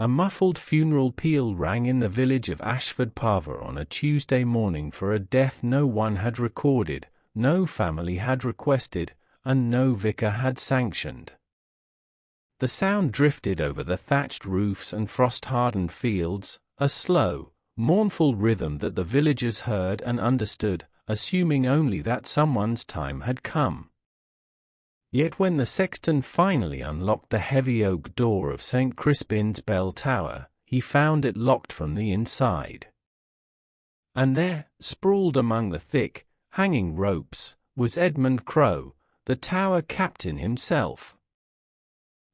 A muffled funeral peal rang in the village of Ashford Parva on a Tuesday morning for a death no one had recorded, no family had requested, and no vicar had sanctioned. The sound drifted over the thatched roofs and frost-hardened fields, a slow, mournful rhythm that the villagers heard and understood, assuming only that someone's time had come. Yet when the sexton finally unlocked the heavy oak door of St. Crispin's bell tower, he found it locked from the inside. And there, sprawled among the thick, hanging ropes, was Edmund Crow, the tower captain himself.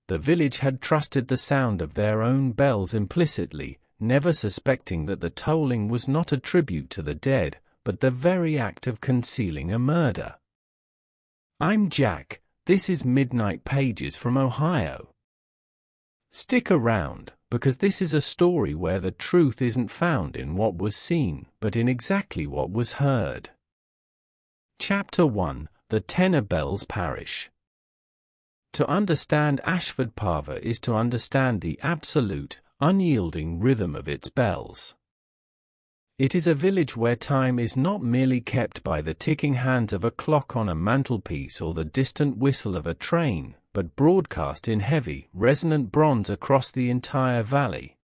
The village had trusted the sound of their own bells implicitly, never suspecting that the tolling was not a tribute to the dead, but the very act of concealing a murder. I'm Jack. This is Midnight Pages from Ohio. Stick around, because this is a story where the truth isn't found in what was seen, but in exactly what was heard. Chapter 1: The Tenor Bells Parish. To understand Ashford Parva is to understand the absolute, unyielding rhythm of its bells. It is a village where time is not merely kept by the ticking hands of a clock on a mantelpiece or the distant whistle of a train, but broadcast in heavy, resonant bronze across the entire valley.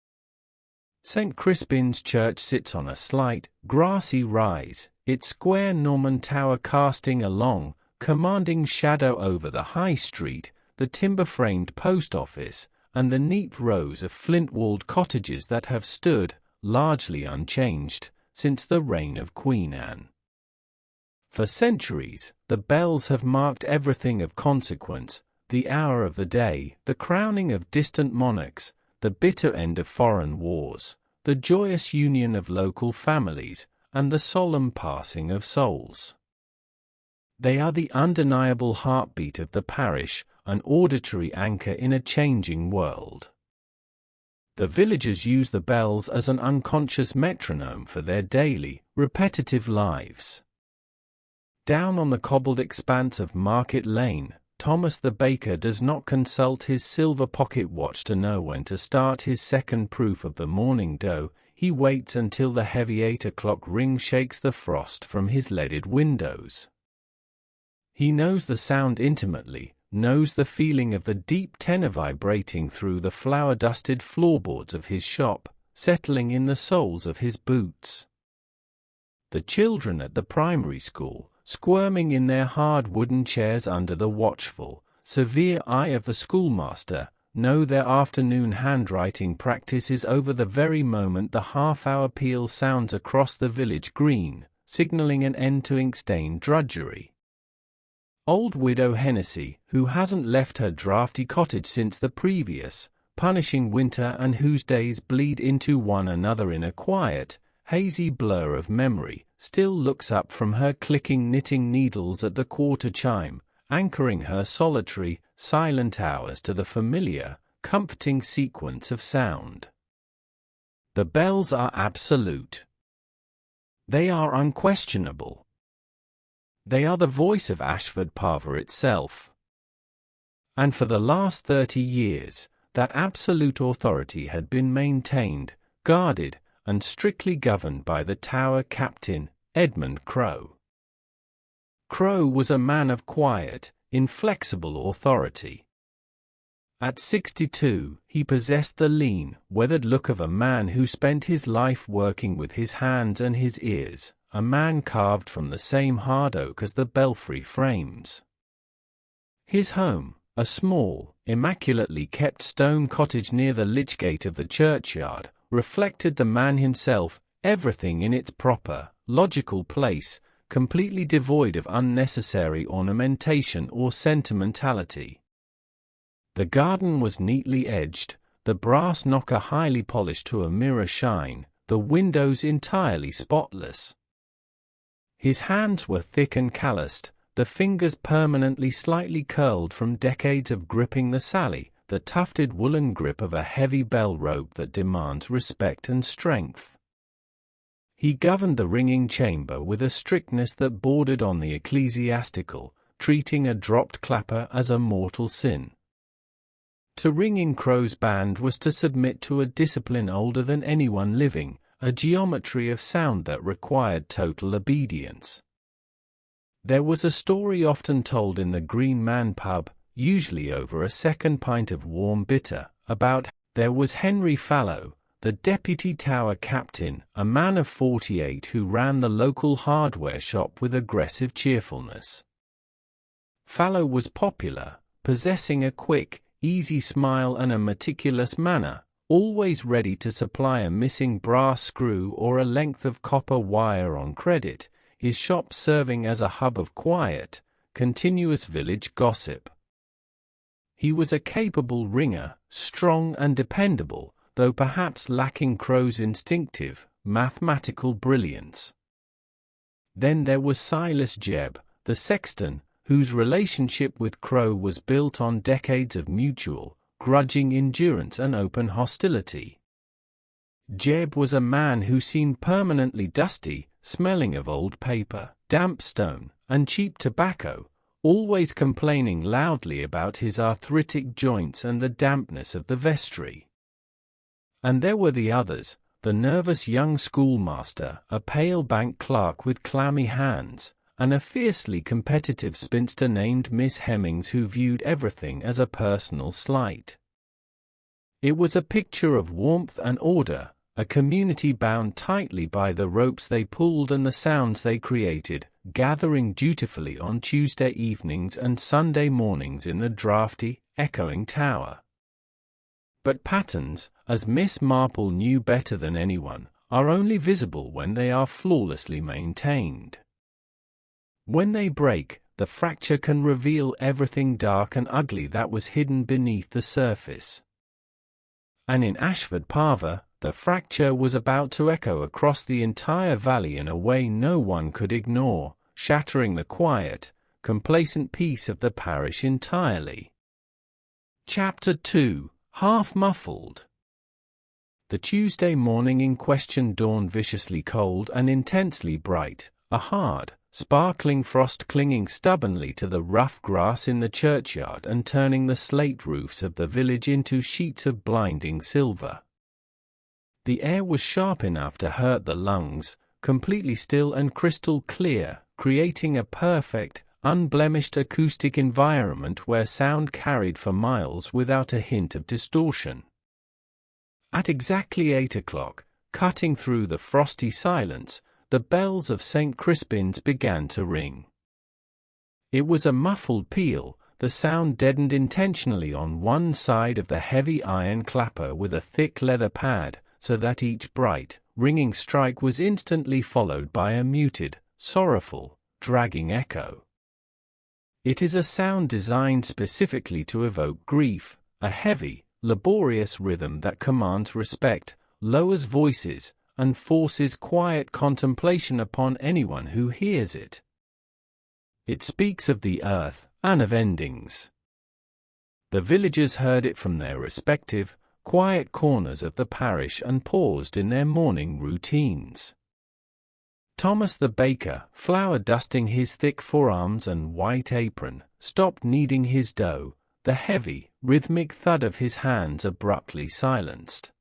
St. Crispin's church sits on a slight, grassy rise, its square Norman tower casting a long, commanding shadow over the high street, the timber-framed post office, and the neat rows of flint-walled cottages that have stood, largely unchanged, since the reign of Queen Anne. For centuries, the bells have marked everything of consequence: the hour of the day, the crowning of distant monarchs, the bitter end of foreign wars, the joyous union of local families, and the solemn passing of souls. They are the undeniable heartbeat of the parish, an auditory anchor in a changing world. The villagers use the bells as an unconscious metronome for their daily, repetitive lives. Down on the cobbled expanse of Market Lane, Thomas the baker does not consult his silver pocket watch to know when to start his second proof of the morning dough. He waits until the heavy 8 o'clock ring shakes the frost from his leaded windows. He knows the sound intimately, knows the feeling of the deep tenor vibrating through the flour-dusted floorboards of his shop, settling in the soles of his boots. The children at the primary school, squirming in their hard wooden chairs under the watchful, severe eye of the schoolmaster, know their afternoon handwriting practice is over the very moment the half-hour peal sounds across the village green, signaling an end to ink-stained drudgery. Old Widow Hennessy, who hasn't left her draughty cottage since the previous, punishing winter and whose days bleed into one another in a quiet, hazy blur of memory, still looks up from her clicking knitting needles at the quarter chime, anchoring her solitary, silent hours to the familiar, comforting sequence of sound. The bells are absolute. They are unquestionable. They are the voice of Ashford Parva itself. And for the last 30 years, that absolute authority had been maintained, guarded, and strictly governed by the tower captain, Edmund Crow. Crow was a man of quiet, inflexible authority. At 62, he possessed the lean, weathered look of a man who spent his life working with his hands and his ears, a man carved from the same hard oak as the belfry frames. His home, a small, immaculately kept stone cottage near the lych gate of the churchyard, reflected the man himself, everything in its proper, logical place, completely devoid of unnecessary ornamentation or sentimentality. The garden was neatly edged, the brass knocker highly polished to a mirror shine, the windows entirely spotless. His hands were thick and calloused, the fingers permanently slightly curled from decades of gripping the sally, the tufted woolen grip of a heavy bell rope that demands respect and strength. He governed the ringing chamber with a strictness that bordered on the ecclesiastical, treating a dropped clapper as a mortal sin. To ring in Crow's band was to submit to a discipline older than anyone living, a geometry of sound that required total obedience. There was a story often told in the Green Man pub, usually over a second pint of warm bitter, about there was Henry Fallow, the deputy tower captain, a man of 48 who ran the local hardware shop with aggressive cheerfulness. Fallow was popular, possessing a quick, easy smile and a meticulous manner, always ready to supply a missing brass screw or a length of copper wire on credit, his shop serving as a hub of quiet, continuous village gossip. He was a capable ringer, strong and dependable, though perhaps lacking Crow's instinctive, mathematical brilliance. Then there was Silas Jebb, the sexton, whose relationship with Crow was built on decades of mutual, grudging endurance and open hostility. Jebb was a man who seemed permanently dusty, smelling of old paper, damp stone, and cheap tobacco, always complaining loudly about his arthritic joints and the dampness of the vestry. And there were the others, the nervous young schoolmaster, a pale bank clerk with clammy hands, and a fiercely competitive spinster named Miss Hemmings who viewed everything as a personal slight. It was a picture of warmth and order, a community bound tightly by the ropes they pulled and the sounds they created, gathering dutifully on Tuesday evenings and Sunday mornings in the draughty, echoing tower. But patterns, as Miss Marple knew better than anyone, are only visible when they are flawlessly maintained. When they break, the fracture can reveal everything dark and ugly that was hidden beneath the surface. And in Ashford Parva, the fracture was about to echo across the entire valley in a way no one could ignore, shattering the quiet, complacent peace of the parish entirely. Chapter 2: Half-Muffled. The Tuesday morning in question dawned viciously cold and intensely bright, a hard, sparkling frost clinging stubbornly to the rough grass in the churchyard and turning the slate roofs of the village into sheets of blinding silver. The air was sharp enough to hurt the lungs, completely still and crystal clear, creating a perfect, unblemished acoustic environment where sound carried for miles without a hint of distortion. At exactly 8 o'clock, cutting through the frosty silence, the bells of St. Crispin's began to ring. It was a muffled peal, the sound deadened intentionally on one side of the heavy iron clapper with a thick leather pad, so that each bright, ringing strike was instantly followed by a muted, sorrowful, dragging echo. It is a sound designed specifically to evoke grief, a heavy, laborious rhythm that commands respect, lowers voices, and forces quiet contemplation upon anyone who hears it. It speaks of the earth, and of endings. The villagers heard it from their respective, quiet corners of the parish and paused in their morning routines. Thomas the baker, flour dusting his thick forearms and white apron, stopped kneading his dough, the heavy, rhythmic thud of his hands abruptly silenced.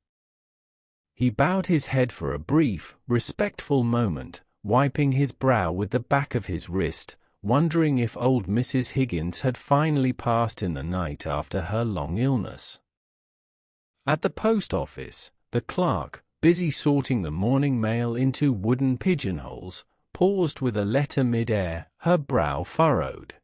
He bowed his head for a brief, respectful moment, wiping his brow with the back of his wrist, wondering if old Mrs. Higgins had finally passed in the night after her long illness. At the post office, the clerk, busy sorting the morning mail into wooden pigeonholes, paused with a letter mid-air, her brow furrowed.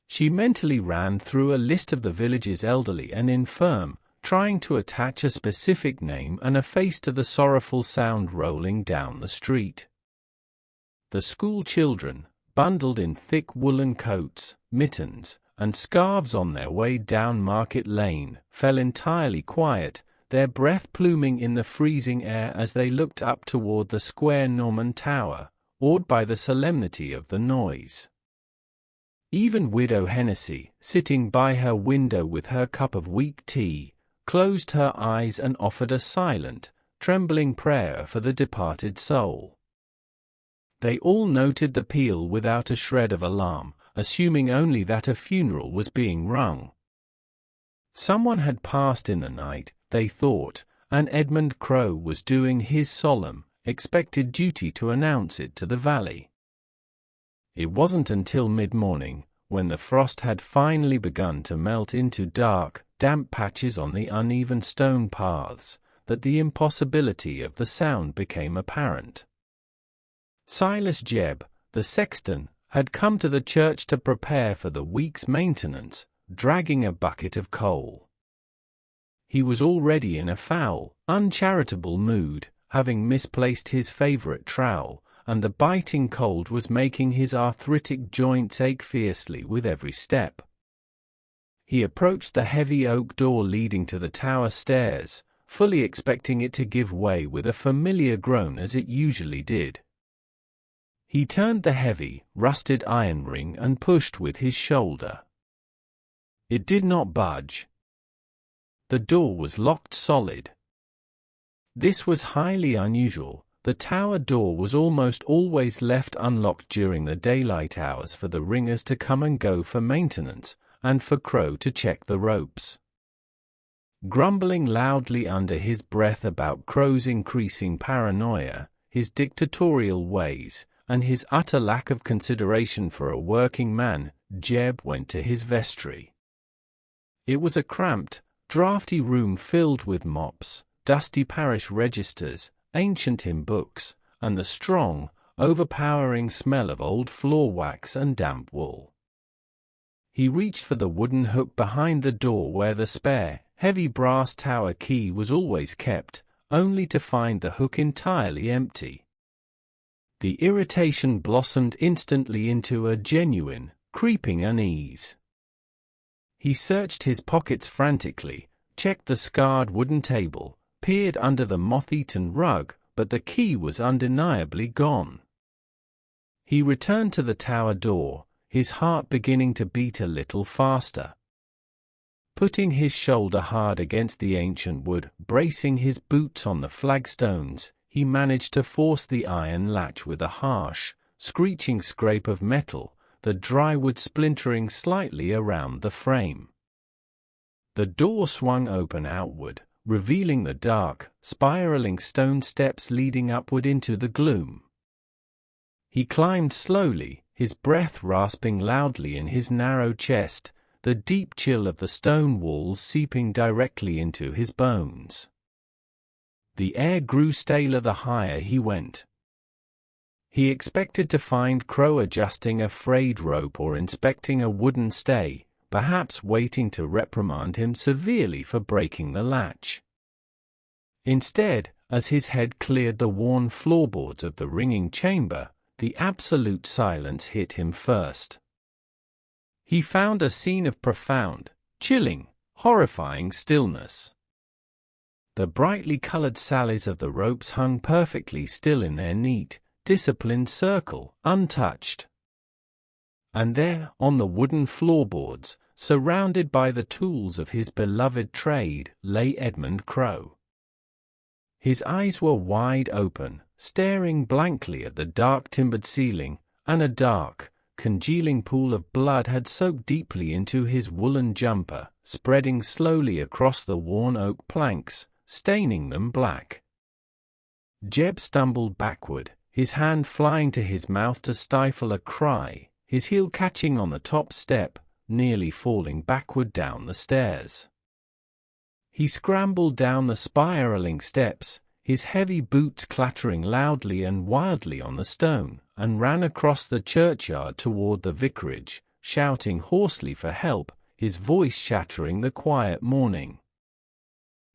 She mentally ran through a list of the village's elderly and infirm, trying to attach a specific name and a face to the sorrowful sound rolling down the street. The school children, bundled in thick woolen coats, mittens, and scarves on their way down Market Lane, fell entirely quiet, their breath pluming in the freezing air as they looked up toward the square Norman tower, awed by the solemnity of the noise. Even Widow Hennessy, sitting by her window with her cup of weak tea, closed her eyes and offered a silent, trembling prayer for the departed soul. They all noted the peal without a shred of alarm, assuming only that a funeral was being rung. Someone had passed in the night, they thought, and Edmund Crow was doing his solemn, expected duty to announce it to the valley. It wasn't until mid-morning, when the frost had finally begun to melt into dark, damp patches on the uneven stone paths, that the impossibility of the sound became apparent. Silas Jebb, the sexton, had come to the church to prepare for the week's maintenance, dragging a bucket of coal. He was already in a foul, uncharitable mood, having misplaced his favorite trowel, and the biting cold was making his arthritic joints ache fiercely with every step. He approached the heavy oak door leading to the tower stairs, fully expecting it to give way with a familiar groan as it usually did. He turned the heavy, rusted iron ring and pushed with his shoulder. It did not budge. The door was locked solid. This was highly unusual. The tower door was almost always left unlocked during the daylight hours for the ringers to come and go for maintenance, and for Crow to check the ropes. Grumbling loudly under his breath about Crow's increasing paranoia, his dictatorial ways, and his utter lack of consideration for a working man, Jebb went to his vestry. It was a cramped, draughty room filled with mops, dusty parish registers, ancient hymn books, and the strong, overpowering smell of old floor wax and damp wool. He reached for the wooden hook behind the door where the spare, heavy brass tower key was always kept, only to find the hook entirely empty. The irritation blossomed instantly into a genuine, creeping unease. He searched his pockets frantically, checked the scarred wooden table, peered under the moth-eaten rug, but the key was undeniably gone. He returned to the tower door, his heart beginning to beat a little faster. Putting his shoulder hard against the ancient wood, bracing his boots on the flagstones, he managed to force the iron latch with a harsh, screeching scrape of metal, the dry wood splintering slightly around the frame. The door swung open outward, revealing the dark, spiraling stone steps leading upward into the gloom. He climbed slowly, his breath rasping loudly in his narrow chest, the deep chill of the stone walls seeping directly into his bones. The air grew staler the higher he went. He expected to find Crow adjusting a frayed rope or inspecting a wooden stay, perhaps waiting to reprimand him severely for breaking the latch. Instead, as his head cleared the worn floorboards of the ringing chamber, the absolute silence hit him first. He found a scene of profound, chilling, horrifying stillness. The brightly colored sallies of the ropes hung perfectly still in their neat, disciplined circle, untouched. And there, on the wooden floorboards, surrounded by the tools of his beloved trade, lay Edmund Crow. His eyes were wide open, staring blankly at the dark timbered ceiling, and a dark, congealing pool of blood had soaked deeply into his woolen jumper, spreading slowly across the worn oak planks, staining them black. Jebb stumbled backward, his hand flying to his mouth to stifle a cry, his heel catching on the top step, nearly falling backward down the stairs. He scrambled down the spiraling steps, his heavy boots clattering loudly and wildly on the stone, and ran across the churchyard toward the vicarage, shouting hoarsely for help, his voice shattering the quiet morning.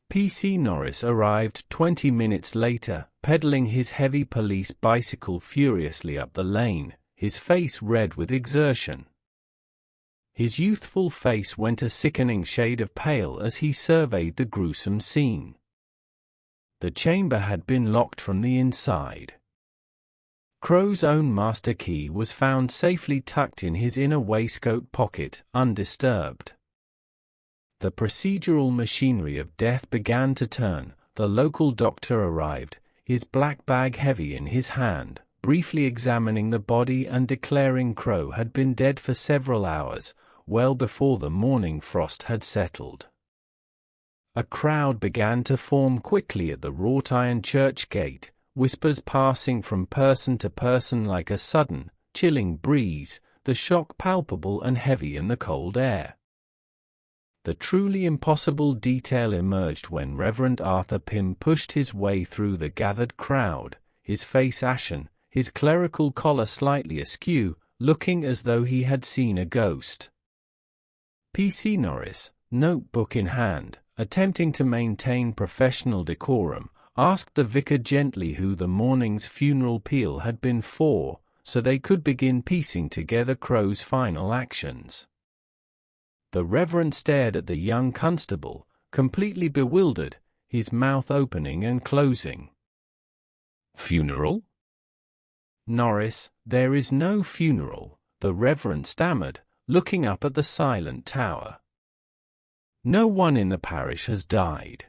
P.C. Norris arrived 20 minutes later, pedaling his heavy police bicycle furiously up the lane, his face red with exertion. His youthful face went a sickening shade of pale as he surveyed the gruesome scene. The chamber had been locked from the inside. Crow's own master key was found safely tucked in his inner waistcoat pocket, undisturbed. The procedural machinery of death began to turn. The local doctor arrived, his black bag heavy in his hand, briefly examining the body and declaring Crow had been dead for several hours, well before the morning frost had settled. A crowd began to form quickly at the wrought-iron church gate, whispers passing from person to person like a sudden, chilling breeze, the shock palpable and heavy in the cold air. The truly impossible detail emerged when Reverend Arthur Pym pushed his way through the gathered crowd, his face ashen, his clerical collar slightly askew, looking as though he had seen a ghost. P.C. Norris, notebook in hand, attempting to maintain professional decorum, asked the vicar gently who the morning's funeral peal had been for, so they could begin piecing together Crow's final actions. The Reverend stared at the young constable, completely bewildered, his mouth opening and closing. "Funeral?" "Norris, there is no funeral," the Reverend stammered, looking up at the silent tower. "No one in the parish has died.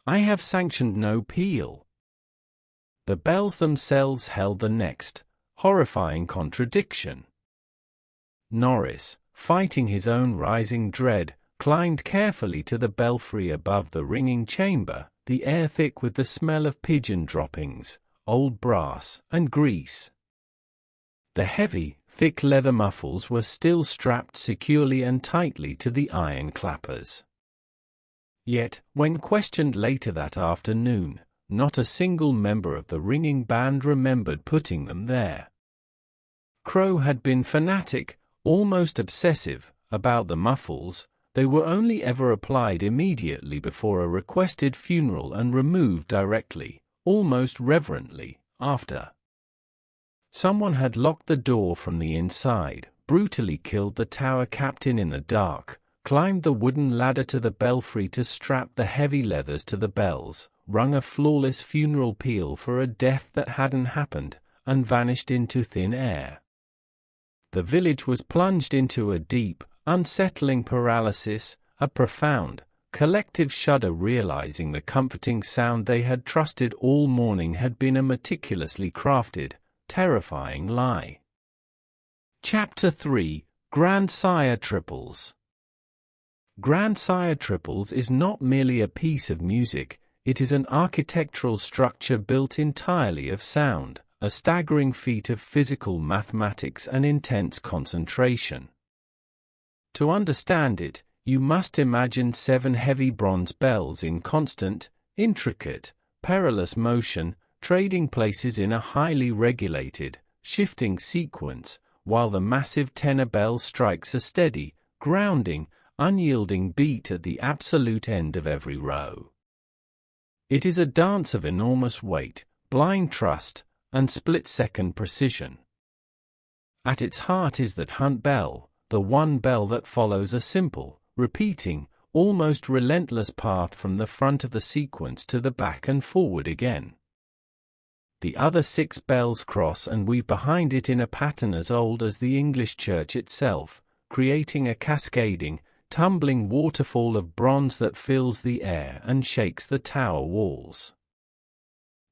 I have sanctioned no peal." The bells themselves held the next horrifying contradiction. Norris, fighting his own rising dread, climbed carefully to the belfry above the ringing chamber, the air thick with the smell of pigeon droppings, old brass, and grease. The heavy, thick leather muffles were still strapped securely and tightly to the iron clappers. Yet, when questioned later that afternoon, not a single member of the ringing band remembered putting them there. Crow had been fanatic, almost obsessive, about the muffles. They were only ever applied immediately before a requested funeral and removed directly, almost reverently, after. Someone had locked the door from the inside, brutally killed the tower captain in the dark, climbed the wooden ladder to the belfry to strap the heavy leathers to the bells, rung a flawless funeral peal for a death that hadn't happened, and vanished into thin air. The village was plunged into a deep, unsettling paralysis, a profound, collective shudder, realizing the comforting sound they had trusted all morning had been a meticulously crafted, terrifying lie. Chapter 3: Grandsire Triples. Grandsire Triples is not merely a piece of music, it is an architectural structure built entirely of sound, a staggering feat of physical mathematics and intense concentration. To understand it, you must imagine 7 heavy bronze bells in constant, intricate, perilous motion, trading places in a highly regulated, shifting sequence, while the massive tenor bell strikes a steady, grounding, unyielding beat at the absolute end of every row. It is a dance of enormous weight, blind trust, and split-second precision. At its heart is that hunt bell, the one bell that follows a simple, repeating, almost relentless path from the front of the sequence to the back and forward again. The other 6 bells cross and weave behind it in a pattern as old as the English church itself, creating a cascading, tumbling waterfall of bronze that fills the air and shakes the tower walls.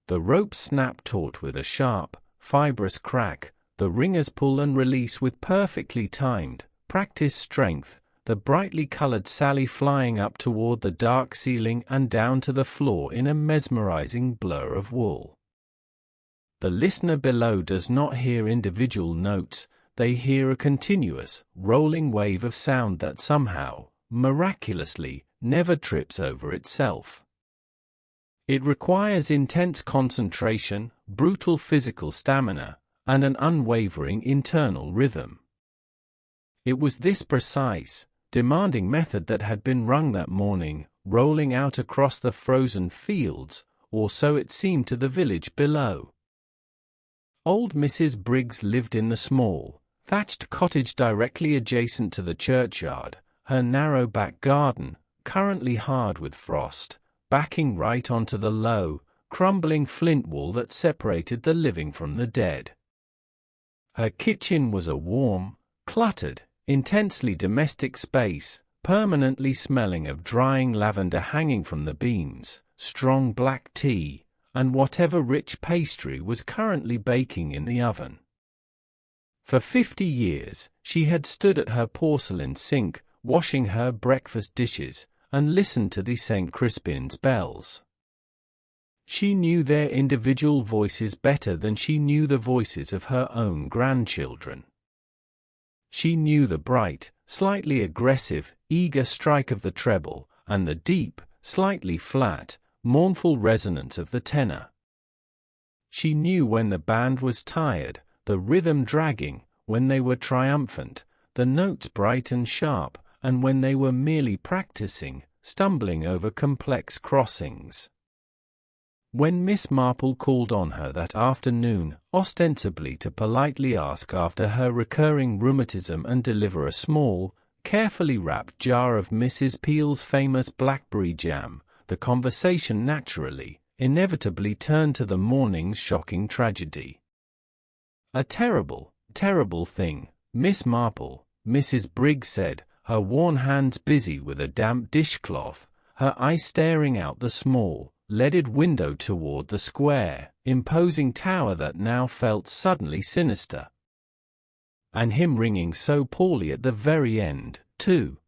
The ropes snap taut with a sharp, fibrous crack, the ringers pull and release with perfectly timed, practiced strength, the brightly colored sally flying up toward the dark ceiling and down to the floor in a mesmerizing blur of wool. The listener below does not hear individual notes, they hear a continuous, rolling wave of sound that somehow, miraculously, never trips over itself. It requires intense concentration, brutal physical stamina, and an unwavering internal rhythm. It was this precise, demanding method that had been rung that morning, rolling out across the frozen fields, or so it seemed to the village below. Old Mrs. Briggs lived in the small, thatched cottage directly adjacent to the churchyard, her narrow back garden, currently hard with frost, backing right onto the low, crumbling flint wall that separated the living from the dead. Her kitchen was a warm, cluttered, intensely domestic space, permanently smelling of drying lavender hanging from the beams, strong black tea, and whatever rich pastry was currently baking in the oven. For 50 years, she had stood at her porcelain sink, washing her breakfast dishes, and listened to the St. Crispin's bells. She knew their individual voices better than she knew the voices of her own grandchildren. She knew the bright, slightly aggressive, eager strike of the treble, and the deep, slightly flat, mournful resonance of the tenor. She knew when the band was tired, the rhythm dragging, when they were triumphant, the notes bright and sharp, and when they were merely practicing, stumbling over complex crossings. When Miss Marple called on her that afternoon, ostensibly to politely ask after her recurring rheumatism and deliver a small, carefully wrapped jar of Mrs. Peal's famous blackberry jam, the conversation naturally, inevitably turned to the morning's shocking tragedy. "A terrible, terrible thing, Miss Marple," Mrs. Briggs said, her worn hands busy with a damp dishcloth, her eyes staring out the small, leaded window toward the square, imposing tower that now felt suddenly sinister. And him ringing so poorly at the very end, too.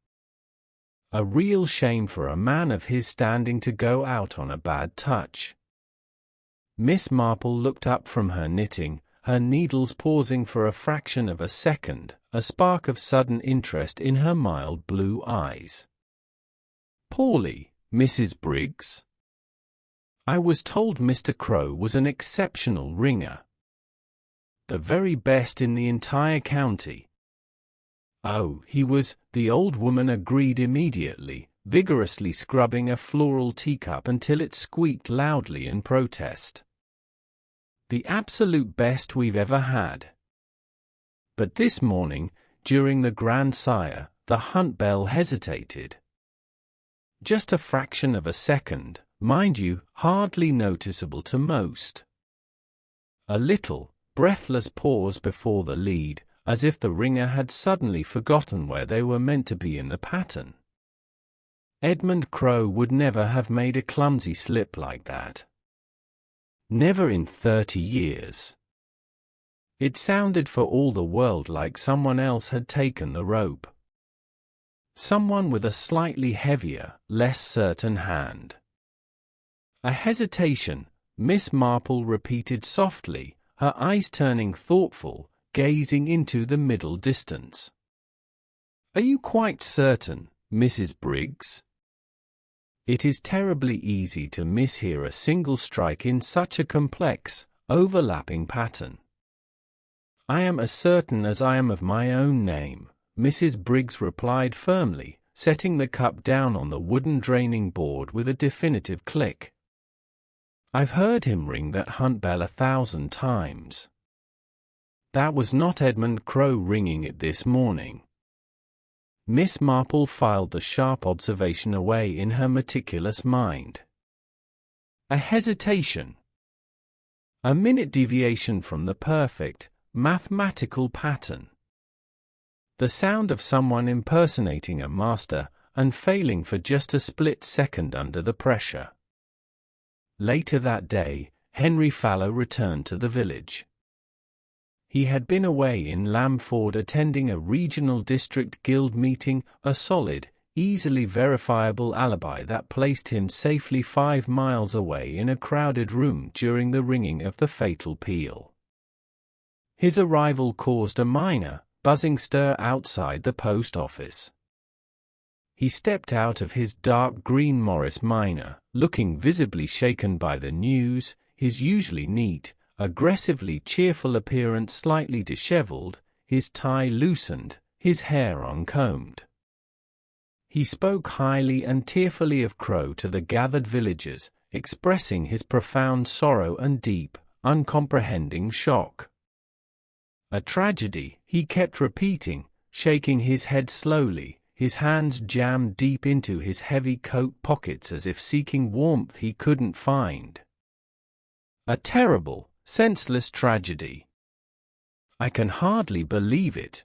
A real shame for a man of his standing to go out on a bad touch. Miss Marple looked up from her knitting, her needles pausing for a fraction of a second, a spark of sudden interest in her mild blue eyes. "Poorly, Mrs. Briggs? I was told Mr. Crow was an exceptional ringer. The very best in the entire county." "Oh, he was," the old woman agreed immediately, vigorously scrubbing a floral teacup until it squeaked loudly in protest. "The absolute best we've ever had. But this morning, during the Grandsire, the hunt bell hesitated. Just a fraction of a second, mind you, hardly noticeable to most. A little, breathless pause before the lead, as if the ringer had suddenly forgotten where they were meant to be in the pattern. Edmund Crow would never have made a clumsy slip like that. Never in 30 years. It sounded for all the world like someone else had taken the rope. Someone with a slightly heavier, less certain hand. A hesitation, Miss Marple repeated softly, her eyes turning thoughtful, gazing into the middle distance. "Are you quite certain, Mrs. Briggs? It is terribly easy to mishear a single strike in such a complex, overlapping pattern." "I am as certain as I am of my own name," Mrs. Briggs replied firmly, setting the cup down on the wooden draining board with a definitive click. "I've heard him ring that hunt bell 1,000 times. That was not Edmund Crow ringing it this morning." Miss Marple filed the sharp observation away in her meticulous mind. A hesitation. A minute deviation from the perfect, mathematical pattern. The sound of someone impersonating a master, and failing for just a split second under the pressure. Later that day, Henry Fallow returned to the village. He had been away in Lamford attending a regional district guild meeting, a solid, easily verifiable alibi that placed him safely 5 miles away in a crowded room during the ringing of the fatal peal. His arrival caused a minor, buzzing stir outside the post office. He stepped out of his dark green Morris Minor, looking visibly shaken by the news, his usually neat, aggressively cheerful appearance slightly disheveled, his tie loosened, his hair uncombed. He spoke highly and tearfully of Crow to the gathered villagers, expressing his profound sorrow and deep, uncomprehending shock. "A tragedy," he kept repeating, shaking his head slowly, his hands jammed deep into his heavy coat pockets as if seeking warmth he couldn't find. "A terrible, senseless tragedy. I can hardly believe it."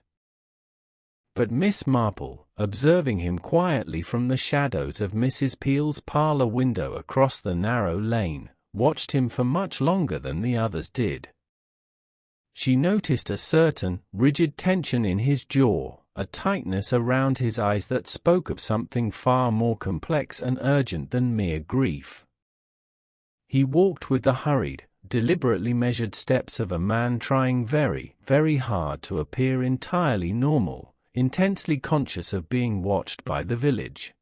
But Miss Marple, observing him quietly from the shadows of Mrs. Peal's parlor window across the narrow lane, watched him for much longer than the others did. She noticed a certain, rigid tension in his jaw, a tightness around his eyes that spoke of something far more complex and urgent than mere grief. He walked with the hurried, deliberately measured steps of a man trying very, very hard to appear entirely normal, intensely conscious of being watched by the village.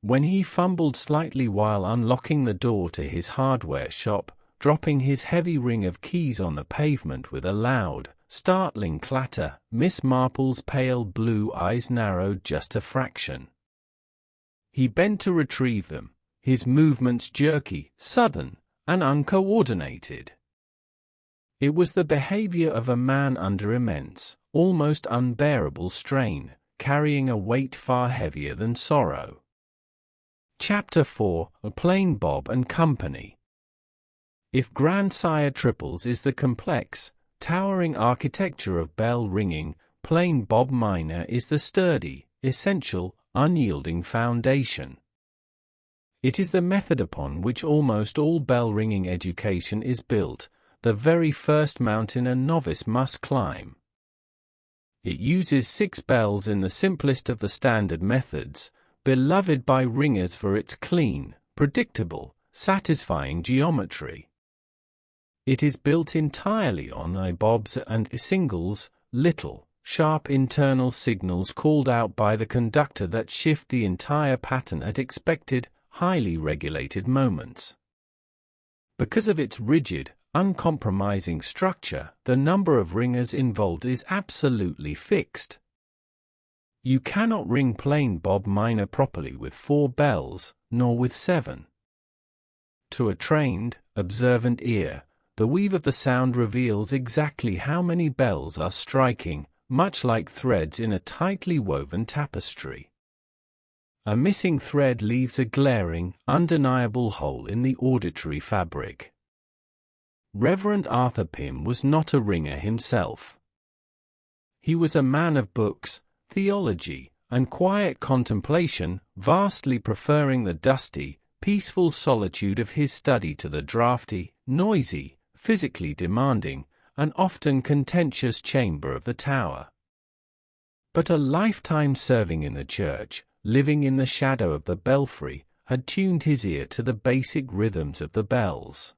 When he fumbled slightly while unlocking the door to his hardware shop, dropping his heavy ring of keys on the pavement with a loud, startling clatter, Miss Marple's pale blue eyes narrowed just a fraction. He bent to retrieve them, his movements jerky, sudden, and uncoordinated. It was the behavior of a man under immense, almost unbearable strain, carrying a weight far heavier than sorrow. Chapter 4: A Plain Bob and Company. If Grandsire Triples is the complex, towering architecture of bell ringing, Plain Bob Minor is the sturdy, essential, unyielding foundation. It is the method upon which almost all bell-ringing education is built, the very first mountain a novice must climb. It uses 6 bells in the simplest of the standard methods, beloved by ringers for its clean, predictable, satisfying geometry. It is built entirely on bobs and singles, little, sharp internal signals called out by the conductor that shift the entire pattern at expected, highly regulated moments. Because of its rigid, uncompromising structure, the number of ringers involved is absolutely fixed. You cannot ring Plain Bob Minor properly with 4 bells, nor with 7. To a trained, observant ear, the weave of the sound reveals exactly how many bells are striking, much like threads in a tightly woven tapestry. A missing thread leaves a glaring, undeniable hole in the auditory fabric. Reverend Arthur Pym was not a ringer himself. He was a man of books, theology, and quiet contemplation, vastly preferring the dusty, peaceful solitude of his study to the draughty, noisy, physically demanding, and often contentious chamber of the tower. But a lifetime serving in the church, living in the shadow of the belfry, had tuned his ear to the basic rhythms of the bells.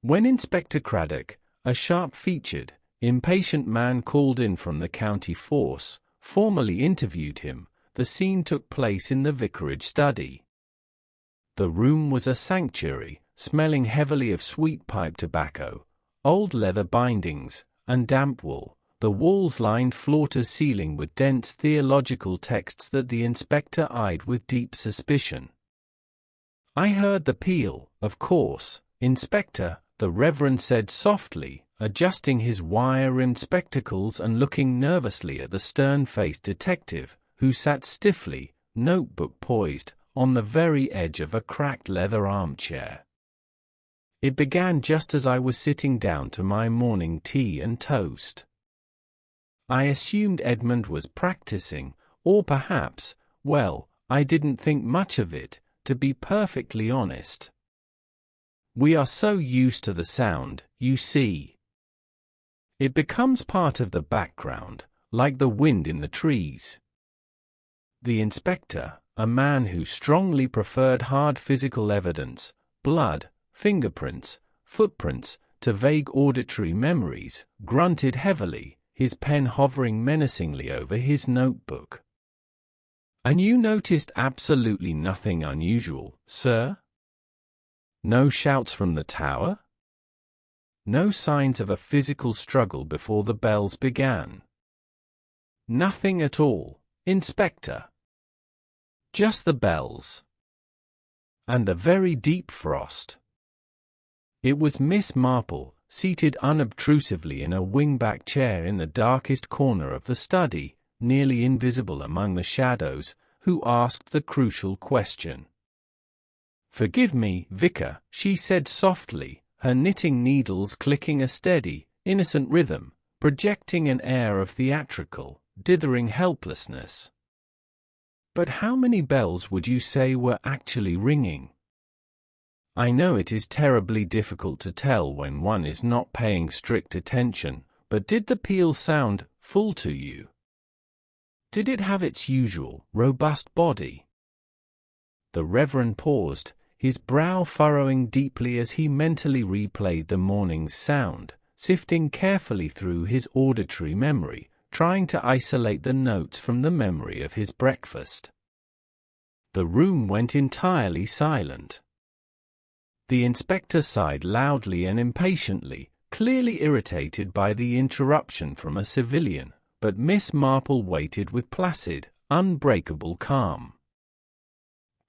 When Inspector Craddock, a sharp-featured, impatient man called in from the county force, formally interviewed him, the scene took place in the vicarage study. The room was a sanctuary, smelling heavily of sweet pipe tobacco, old leather bindings, and damp wool. The walls lined floor to ceiling with dense theological texts that the inspector eyed with deep suspicion. "I heard the peal, of course, Inspector," the Reverend said softly, adjusting his wire-rimmed spectacles and looking nervously at the stern-faced detective, who sat stiffly, notebook poised, on the very edge of a cracked leather armchair. "It began just as I was sitting down to my morning tea and toast. I assumed Edmund was practicing, or perhaps, well, I didn't think much of it, to be perfectly honest. We are so used to the sound, you see. It becomes part of the background, like the wind in the trees." The inspector, a man who strongly preferred hard physical evidence, blood, fingerprints, footprints, to vague auditory memories, grunted heavily, his pen hovering menacingly over his notebook. "And you noticed absolutely nothing unusual, sir? No shouts from the tower? No signs of a physical struggle before the bells began?" "Nothing at all, Inspector. Just the bells. And the very deep frost." It was Miss Marple, seated unobtrusively in a wing-back chair in the darkest corner of the study, nearly invisible among the shadows, who asked the crucial question. "Forgive me, Vicar," she said softly, her knitting needles clicking a steady, innocent rhythm, projecting an air of theatrical, dithering helplessness. "But how many bells would you say were actually ringing? I know it is terribly difficult to tell when one is not paying strict attention, but did the peal sound full to you?" Did it have its usual, robust body? The Reverend paused, his brow furrowing deeply as he mentally replayed the morning's sound, sifting carefully through his auditory memory, trying to isolate the notes from the memory of his breakfast. The room went entirely silent. The inspector sighed loudly and impatiently, clearly irritated by the interruption from a civilian, but Miss Marple waited with placid, unbreakable calm.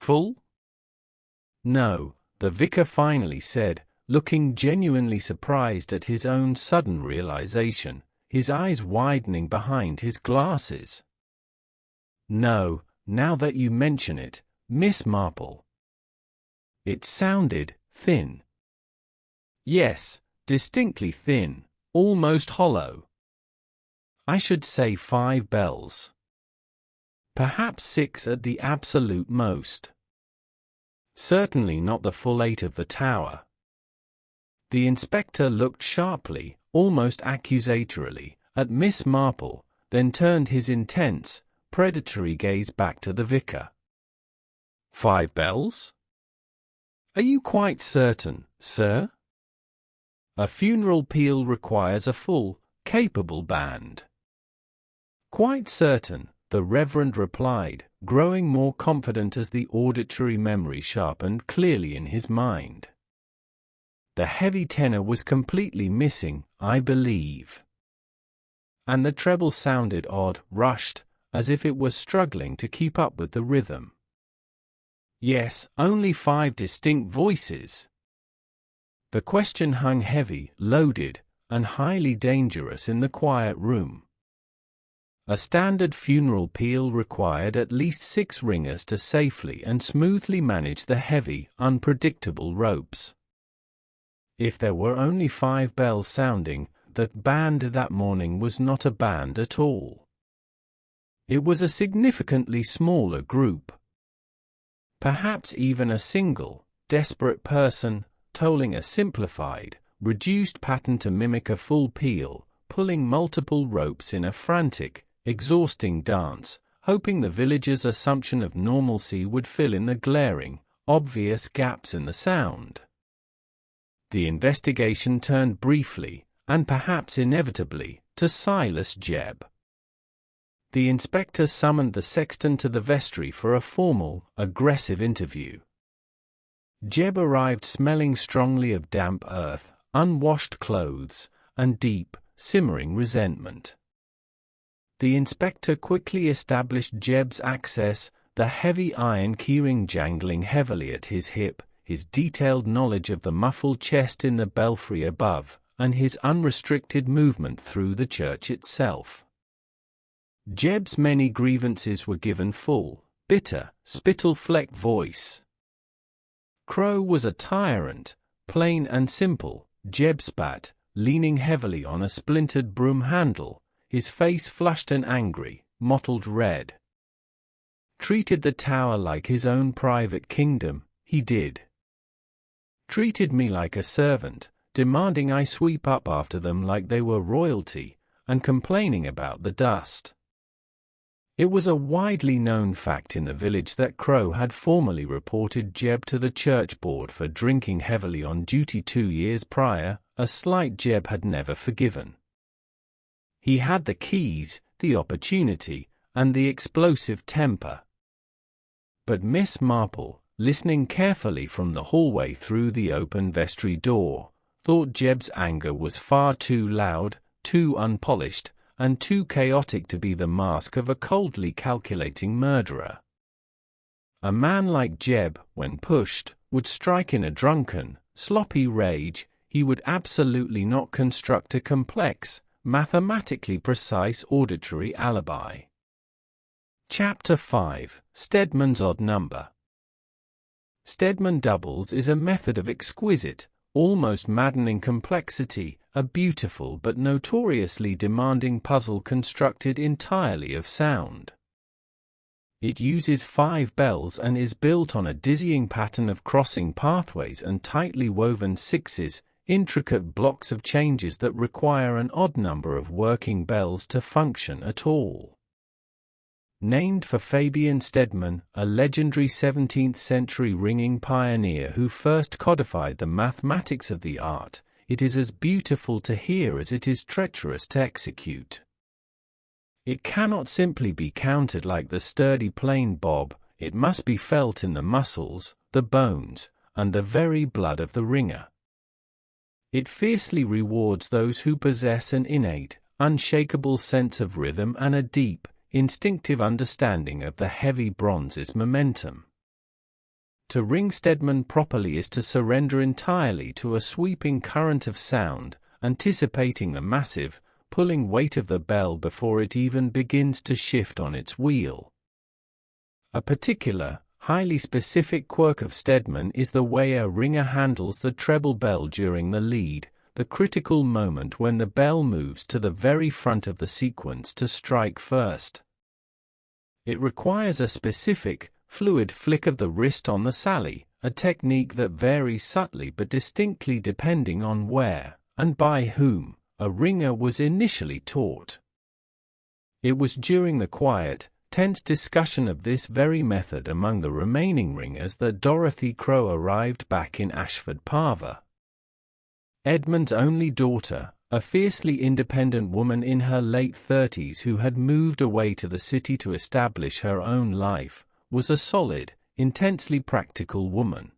Full? No, the vicar finally said, looking genuinely surprised at his own sudden realization, his eyes widening behind his glasses. No, now that you mention it, Miss Marple. It sounded thin. Yes, distinctly thin, almost hollow. I should say 5 bells. Perhaps 6 at the absolute most. Certainly not the full 8 of the tower. The inspector looked sharply, almost accusatorily, at Miss Marple, then turned his intense, predatory gaze back to the vicar. 5 bells? Are you quite certain, sir? A funeral peal requires a full, capable band. Quite certain, the Reverend replied, growing more confident as the auditory memory sharpened clearly in his mind. The heavy tenor was completely missing, I believe. And the treble sounded odd, rushed, as if it was struggling to keep up with the rhythm. Yes, only 5 distinct voices. The question hung heavy, loaded, and highly dangerous in the quiet room. A standard funeral peal required at least 6 ringers to safely and smoothly manage the heavy, unpredictable ropes. If there were only 5 bells sounding, the band that morning was not a band at all. It was a significantly smaller group. Perhaps even a single, desperate person, tolling a simplified, reduced pattern to mimic a full peal, pulling multiple ropes in a frantic, exhausting dance, hoping the villagers' assumption of normalcy would fill in the glaring, obvious gaps in the sound. The investigation turned briefly, and perhaps inevitably, to Silas Jebb. The inspector summoned the sexton to the vestry for a formal, aggressive interview. Jebb arrived smelling strongly of damp earth, unwashed clothes, and deep, simmering resentment. The inspector quickly established Jebb's access, the heavy iron keyring jangling heavily at his hip, his detailed knowledge of the muffled chest in the belfry above, and his unrestricted movement through the church itself. Jebb's many grievances were given full, bitter, spittle-flecked voice. Crow was a tyrant, plain and simple, Jebb spat, leaning heavily on a splintered broom handle, his face flushed and angry, mottled red. Treated the tower like his own private kingdom, he did. Treated me like a servant, demanding I sweep up after them like they were royalty, and complaining about the dust. It was a widely known fact in the village that Crow had formerly reported Jebb to the church board for drinking heavily on duty 2 years prior, a slight Jebb had never forgiven. He had the keys, the opportunity, and the explosive temper. But Miss Marple, listening carefully from the hallway through the open vestry door, thought Jebb's anger was far too loud, too unpolished, and too chaotic to be the mask of a coldly calculating murderer. A man like Jebb, when pushed, would strike in a drunken, sloppy rage. He would absolutely not construct a complex, mathematically precise auditory alibi. Chapter 5: Stedman's Odd Number. Stedman doubles is a method of exquisite, almost maddening complexity, a beautiful but notoriously demanding puzzle constructed entirely of sound. It uses 5 bells and is built on a dizzying pattern of crossing pathways and tightly woven sixes, intricate blocks of changes that require an odd number of working bells to function at all. Named for Fabian Stedman, a legendary 17th-century ringing pioneer who first codified the mathematics of the art, it is as beautiful to hear as it is treacherous to execute. It cannot simply be counted like the sturdy plain bob, it must be felt in the muscles, the bones, and the very blood of the ringer. It fiercely rewards those who possess an innate, unshakable sense of rhythm and a deep, instinctive understanding of the heavy bronze's momentum. To ring Stedman properly is to surrender entirely to a sweeping current of sound, anticipating the massive, pulling weight of the bell before it even begins to shift on its wheel. A particular, highly specific quirk of Stedman is the way a ringer handles the treble bell during the lead, the critical moment when the bell moves to the very front of the sequence to strike first. It requires a specific, fluid flick of the wrist on the sally, a technique that varies subtly but distinctly depending on where, and by whom, a ringer was initially taught. It was during the quiet, tense discussion of this very method among the remaining ringers that Dorothy Crow arrived back in Ashford Parva. Edmund's only daughter, a fiercely independent woman in her late 30s who had moved away to the city to establish her own life, was a solid, intensely practical woman.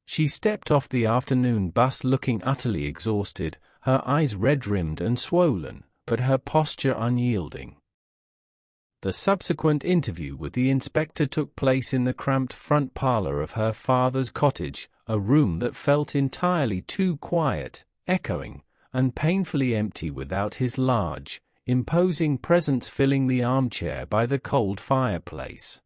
She stepped off the afternoon bus looking utterly exhausted, her eyes red-rimmed and swollen, but her posture unyielding. The subsequent interview with the inspector took place in the cramped front parlor of her father's cottage, a room that felt entirely too quiet, echoing, and painfully empty without his large, imposing presence filling the armchair by the cold fireplace.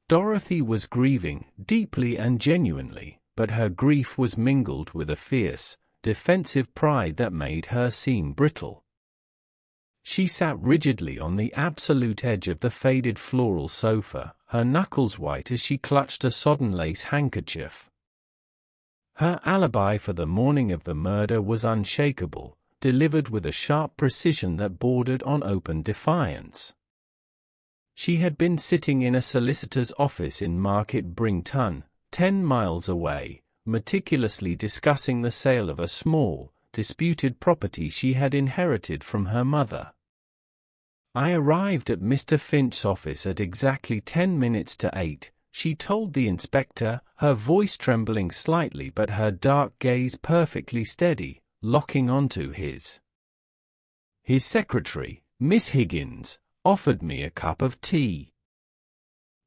Dorothy was grieving, deeply and genuinely, but her grief was mingled with a fierce, defensive pride that made her seem brittle. She sat rigidly on the absolute edge of the faded floral sofa, her knuckles white as she clutched a sodden lace handkerchief. Her alibi for the morning of the murder was unshakable, delivered with a sharp precision that bordered on open defiance. She had been sitting in a solicitor's office in Market Brington, 10 miles away, meticulously discussing the sale of a small, disputed property she had inherited from her mother. "I arrived at Mr. Finch's office at exactly 10 minutes to 8, she told the inspector, her voice trembling slightly but her dark gaze perfectly steady, locking onto his. "His secretary, Miss Higgins, offered me a cup of tea."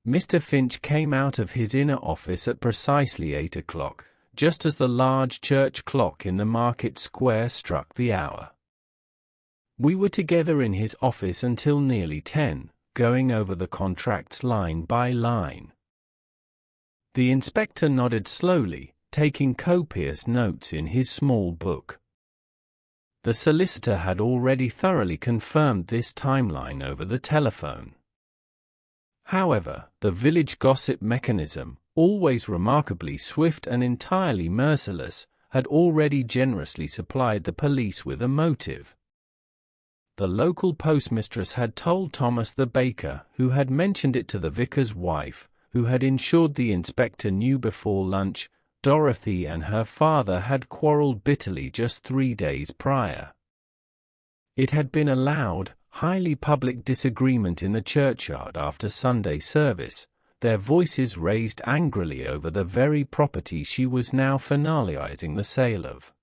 Mr. Finch came out of his inner office at precisely 8 o'clock, just as the large church clock in the market square struck the hour. We were together in his office until nearly 10, going over the contracts line by line. The inspector nodded slowly, taking copious notes in his small book. The solicitor had already thoroughly confirmed this timeline over the telephone. However, the village gossip mechanism, always remarkably swift and entirely merciless, had already generously supplied the police with a motive. The local postmistress had told Thomas the baker, who had mentioned it to the vicar's wife, who had ensured the inspector knew before lunch, Dorothy and her father had quarreled bitterly just 3 days prior. It had been a loud, highly public disagreement in the churchyard after Sunday service, their voices raised angrily over the very property she was now finalizing the sale of.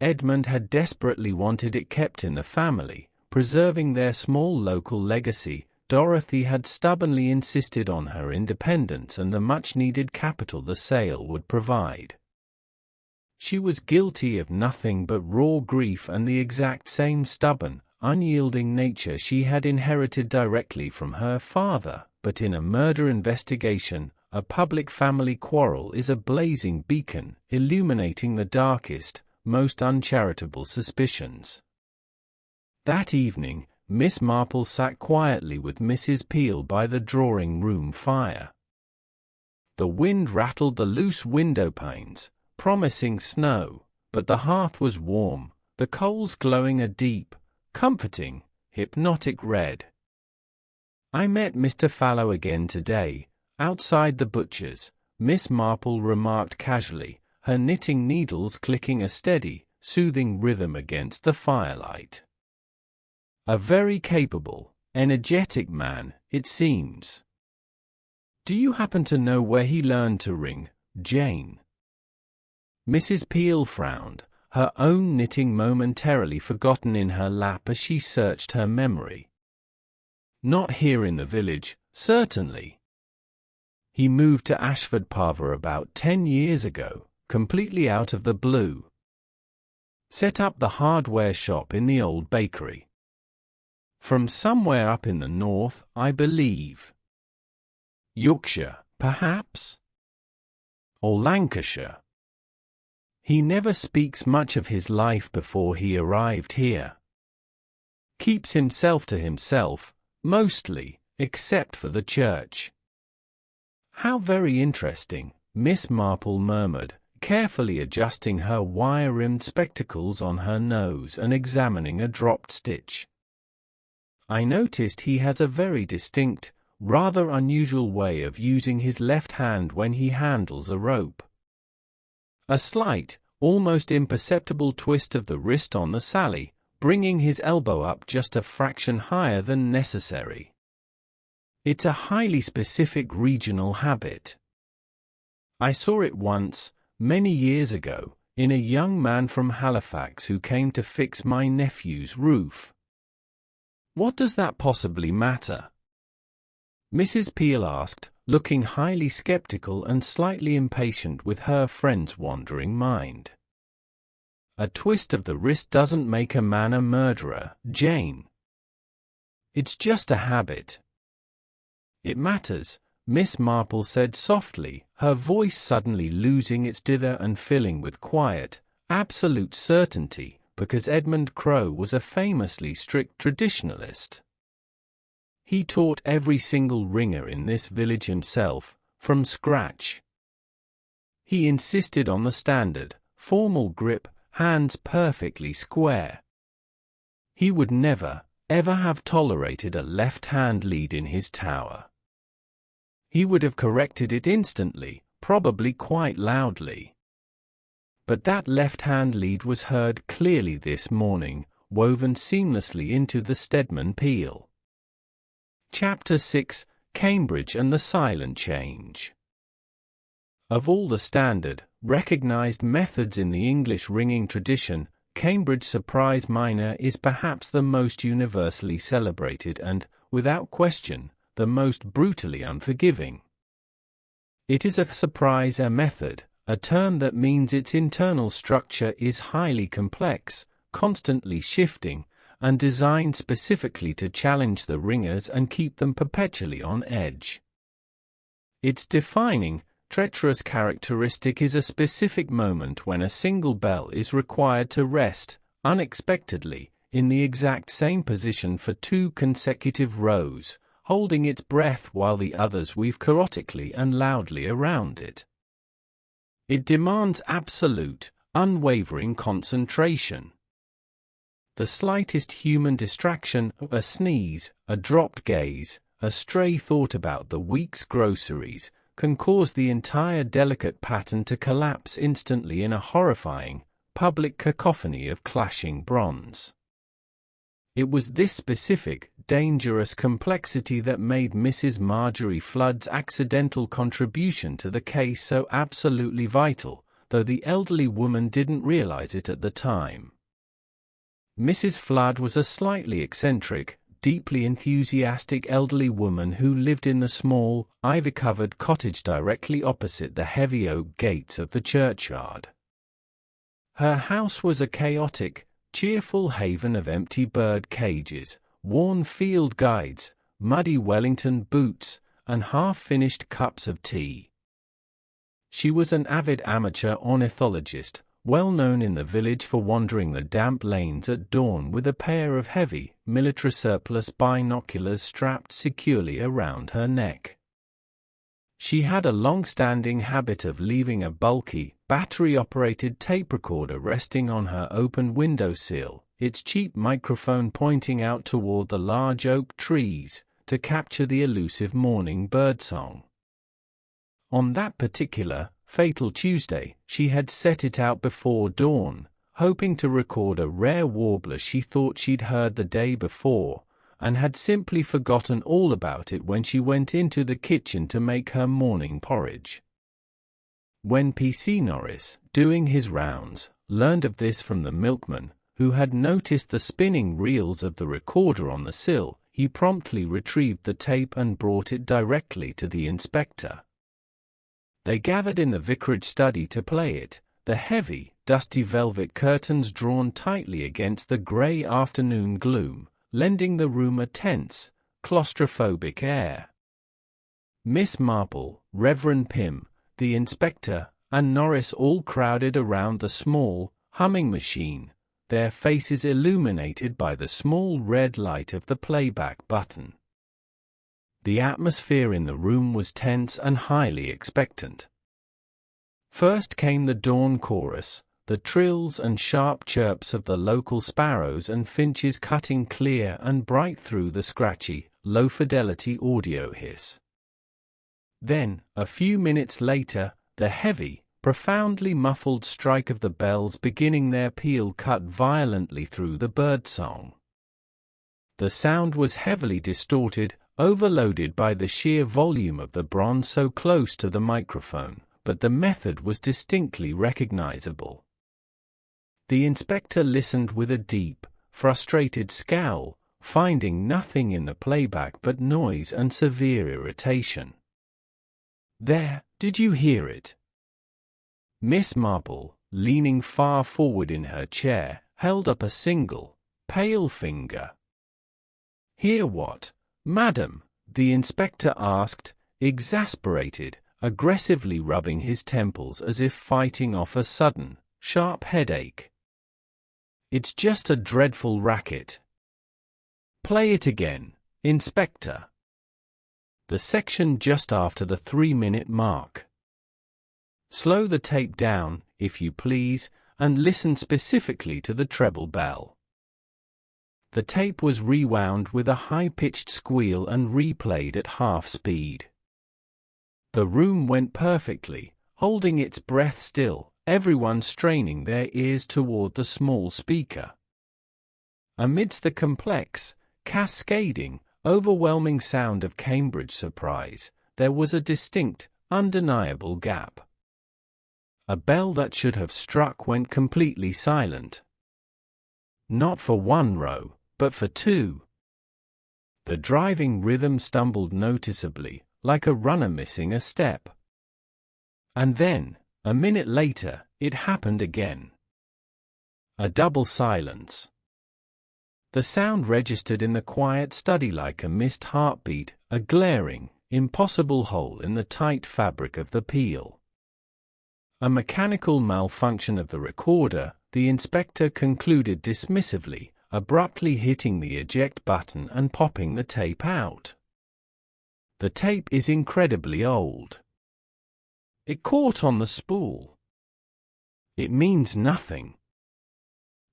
Edmund had desperately wanted it kept in the family, preserving their small local legacy. Dorothy had stubbornly insisted on her independence and the much-needed capital the sale would provide. She was guilty of nothing but raw grief and the exact same stubborn, unyielding nature she had inherited directly from her father, but in a murder investigation, a public family quarrel is a blazing beacon, illuminating the darkest, most uncharitable suspicions. That evening, Miss Marple sat quietly with Mrs. Peal by the drawing-room fire. The wind rattled the loose window panes, promising snow, but the hearth was warm, the coals glowing a deep, comforting, hypnotic red. "I met Mr. Fallow again today, outside the butcher's," Miss Marple remarked casually, her knitting needles clicking a steady, soothing rhythm against the firelight. "A very capable, energetic man, it seems. Do you happen to know where he learned to ring, Jane?" Mrs. Peal frowned, her own knitting momentarily forgotten in her lap as she searched her memory. "Not here in the village, certainly. He moved to Ashford Parva about 10 years ago, completely out of the blue. Set up the hardware shop in the old bakery. From somewhere up in the north, I believe. Yorkshire, perhaps? Or Lancashire. He never speaks much of his life before he arrived here. Keeps himself to himself, mostly, except for the church." "How very interesting," Miss Marple murmured, carefully adjusting her wire-rimmed spectacles on her nose and examining a dropped stitch. "I noticed he has a very distinct, rather unusual way of using his left hand when he handles a rope. A slight, almost imperceptible twist of the wrist on the sally, bringing his elbow up just a fraction higher than necessary. It's a highly specific regional habit. I saw it once, many years ago, in a young man from Halifax who came to fix my nephew's roof." "What does that possibly matter?" Mrs. Peal asked, looking highly skeptical and slightly impatient with her friend's wandering mind. "A twist of the wrist doesn't make a man a murderer, Jane. It's just a habit." "It matters," Miss Marple said softly, her voice suddenly losing its dither and filling with quiet, absolute certainty, because Edmund Crowe was a famously strict traditionalist. He taught every single ringer in this village himself, from scratch. He insisted on the standard, formal grip, hands perfectly square. He would never, ever have tolerated a left-hand lead in his tower. He would have corrected it instantly, probably quite loudly. But that left-hand lead was heard clearly this morning, woven seamlessly into the Stedman Peal. Chapter 6: Cambridge and the Silent Change. Of all the standard, recognized methods in the English ringing tradition, Cambridge surprise minor is perhaps the most universally celebrated and, without question, the most brutally unforgiving. It is a surprise method, a term that means its internal structure is highly complex, constantly shifting, and designed specifically to challenge the ringers and keep them perpetually on edge. Its defining, treacherous characteristic is a specific moment when a single bell is required to rest, unexpectedly, in the exact same position for 2 consecutive rows, holding its breath while the others weave chaotically and loudly around it. It demands absolute, unwavering concentration. The slightest human distraction, a sneeze, a dropped gaze, a stray thought about the week's groceries, can cause the entire delicate pattern to collapse instantly in a horrifying, public cacophony of clashing bronze. It was this specific, dangerous complexity that made Mrs. Marjorie Flood's accidental contribution to the case so absolutely vital, though the elderly woman didn't realize it at the time. Mrs. Flood was a slightly eccentric, deeply enthusiastic elderly woman who lived in the small, ivy-covered cottage directly opposite the heavy oak gates of the churchyard. Her house was a chaotic, cheerful haven of empty bird cages, worn field guides, muddy Wellington boots, and half-finished cups of tea. She was an avid amateur ornithologist, well known in the village for wandering the damp lanes at dawn with a pair of heavy, military surplus binoculars strapped securely around her neck. She had a long-standing habit of leaving a bulky, battery-operated tape recorder resting on her open windowsill, its cheap microphone pointing out toward the large oak trees, to capture the elusive morning birdsong. On that particular, fatal Tuesday, she had set it out before dawn, hoping to record a rare warbler she thought she'd heard the day before, and had simply forgotten all about it when she went into the kitchen to make her morning porridge. When P.C. Norris, doing his rounds, learned of this from the milkman, who had noticed the spinning reels of the recorder on the sill, he promptly retrieved the tape and brought it directly to the inspector. They gathered in the vicarage study to play it, the heavy, dusty velvet curtains drawn tightly against the grey afternoon gloom, lending the room a tense, claustrophobic air. Miss Marple, Reverend Pym, the inspector, and Norris all crowded around the small, humming machine, their faces illuminated by the small red light of the playback button. The atmosphere in the room was tense and highly expectant. First came the dawn chorus, the trills and sharp chirps of the local sparrows and finches cutting clear and bright through the scratchy, low-fidelity audio hiss. Then, a few minutes later, the heavy, profoundly muffled strike of the bells beginning their peal cut violently through the birdsong. The sound was heavily distorted, overloaded by the sheer volume of the bronze so close to the microphone, but the method was distinctly recognizable. The inspector listened with a deep, frustrated scowl, finding nothing in the playback but noise and severe irritation. "There, did you hear it?" Miss Marple, leaning far forward in her chair, held up a single, pale finger. "Hear what, madam?" the inspector asked, exasperated, aggressively rubbing his temples as if fighting off a sudden, sharp headache. "It's just a dreadful racket." "Play it again, Inspector." The section just after the 3-minute mark. "Slow the tape down, if you please, and listen specifically to the treble bell." The tape was rewound with a high-pitched squeal and replayed at half speed. The room went perfectly, holding its breath still, everyone straining their ears toward the small speaker. Amidst the complex, cascading, overwhelming sound of Cambridge surprise, there was a distinct, undeniable gap. A bell that should have struck went completely silent. Not for one row, but for two. The driving rhythm stumbled noticeably, like a runner missing a step. And then, a minute later, it happened again. A double silence. The sound registered in the quiet study like a missed heartbeat, a glaring, impossible hole in the tight fabric of the Peal. A mechanical malfunction of the recorder, the inspector concluded dismissively, abruptly hitting the eject button and popping the tape out. The tape is incredibly old. It caught on the spool. It means nothing.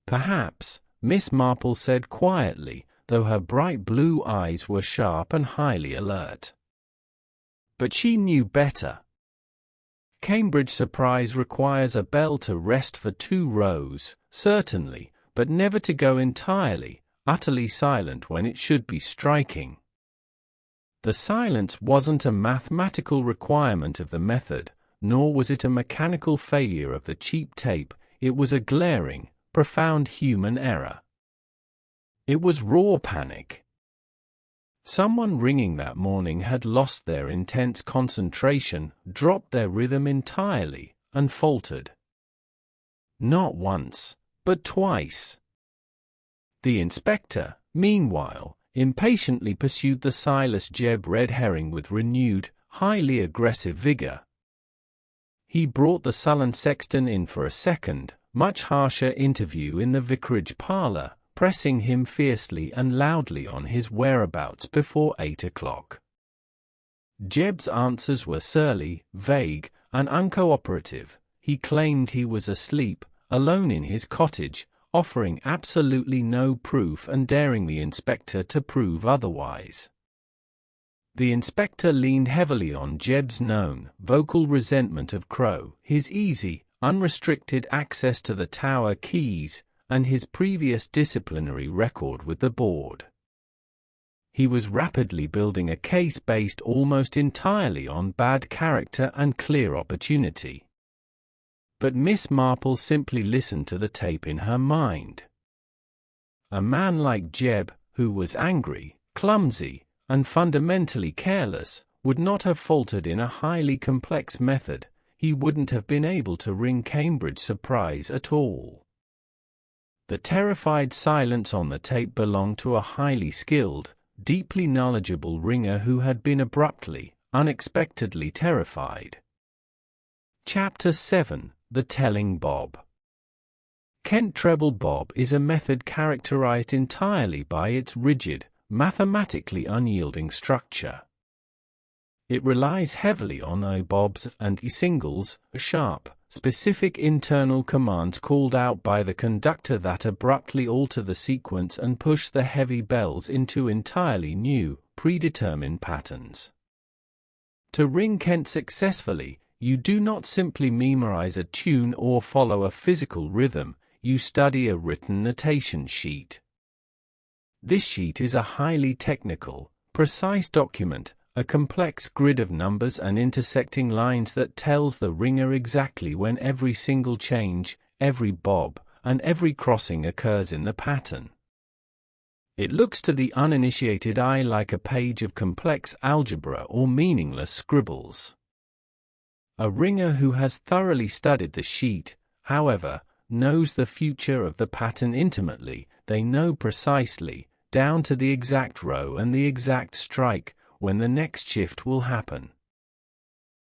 Perhaps, Miss Marple said quietly, though her bright blue eyes were sharp and highly alert. But she knew better. Cambridge surprise requires a bell to rest for 2 rows, certainly, but never to go entirely, utterly silent when it should be striking. The silence wasn't a mathematical requirement of the method, nor was it a mechanical failure of the cheap tape, it was a glaring, profound human error. It was raw panic. Someone ringing that morning had lost their intense concentration, dropped their rhythm entirely, and faltered. Not once, but twice. The inspector, meanwhile, impatiently pursued the Silas Jebb red herring with renewed, highly aggressive vigor. He brought the sullen sexton in for a second, much harsher interview in the vicarage parlour, pressing him fiercely and loudly on his whereabouts before 8 o'clock. Jebb's answers were surly, vague, and uncooperative. He claimed he was asleep, alone in his cottage, offering absolutely no proof and daring the inspector to prove otherwise. The inspector leaned heavily on Jeb's known, vocal resentment of Crow, his easy, unrestricted access to the tower keys, and his previous disciplinary record with the board. He was rapidly building a case based almost entirely on bad character and clear opportunity. But Miss Marple simply listened to the tape in her mind. A man like Jeb, who was angry, clumsy, and fundamentally careless, would not have faltered in a highly complex method. He wouldn't have been able to ring Cambridge Surprise at all. The terrified silence on the tape belonged to a highly skilled, deeply knowledgeable ringer who had been abruptly, unexpectedly terrified. Chapter 7: The Telling Bob. Kent Treble Bob is a method characterized entirely by its rigid, mathematically unyielding structure. It relies heavily on I-bobs and I-singles, sharp, specific internal commands called out by the conductor that abruptly alter the sequence and push the heavy bells into entirely new, predetermined patterns. To ring Kent successfully, you do not simply memorize a tune or follow a physical rhythm, you study a written notation sheet. This sheet is a highly technical, precise document, a complex grid of numbers and intersecting lines that tells the ringer exactly when every single change, every bob, and every crossing occurs in the pattern. It looks to the uninitiated eye like a page of complex algebra or meaningless scribbles. A ringer who has thoroughly studied the sheet, however, knows the future of the pattern intimately. They know precisely, down to the exact row and the exact strike, when the next shift will happen.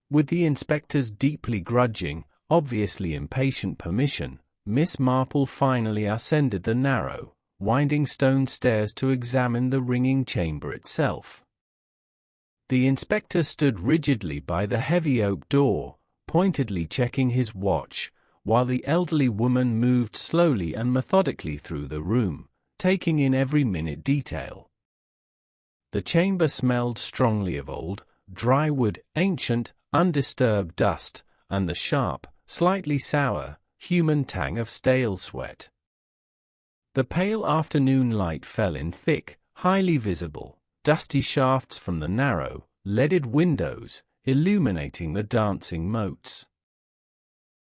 With the inspector's deeply grudging, obviously impatient permission, Miss Marple finally ascended the narrow, winding stone stairs to examine the ringing chamber itself. The inspector stood rigidly by the heavy oak door, pointedly checking his watch, while the elderly woman moved slowly and methodically through the room, taking in every minute detail. The chamber smelled strongly of old, dry wood, ancient, undisturbed dust, and the sharp, slightly sour, human tang of stale sweat. The pale afternoon light fell in thick, highly visible, dusty shafts from the narrow, leaded windows, illuminating the dancing motes.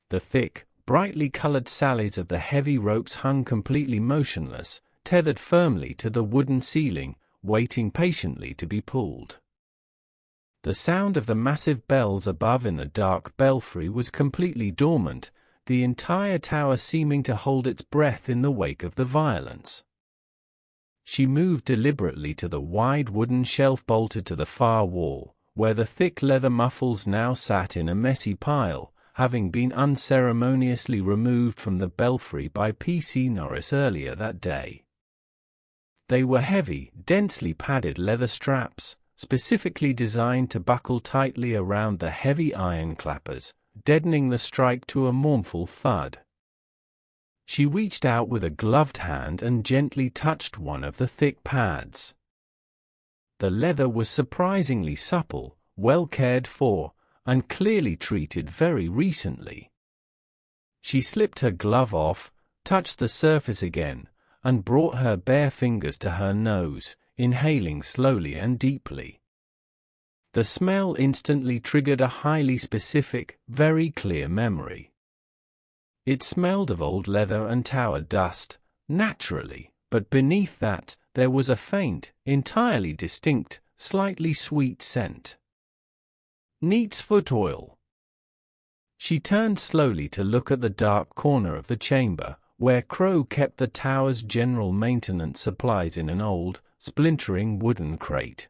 The thick, brightly colored sallies of the heavy ropes hung completely motionless, tethered firmly to the wooden ceiling, waiting patiently to be pulled. The sound of the massive bells above in the dark belfry was completely dormant, the entire tower seeming to hold its breath in the wake of the violence. She moved deliberately to the wide wooden shelf bolted to the far wall, where the thick leather muffles now sat in a messy pile, having been unceremoniously removed from the belfry by P.C. Norris earlier that day. They were heavy, densely padded leather straps, specifically designed to buckle tightly around the heavy iron clappers, deadening the strike to a mournful thud. She reached out with a gloved hand and gently touched one of the thick pads. The leather was surprisingly supple, well cared for, and clearly treated very recently. She slipped her glove off, touched the surface again, and brought her bare fingers to her nose, inhaling slowly and deeply. The smell instantly triggered a highly specific, very clear memory. It smelled of old leather and tower dust, naturally, but beneath that, there was a faint, entirely distinct, slightly sweet scent. Neat's foot oil. She turned slowly to look at the dark corner of the chamber, where Crow kept the tower's general maintenance supplies in an old, splintering wooden crate.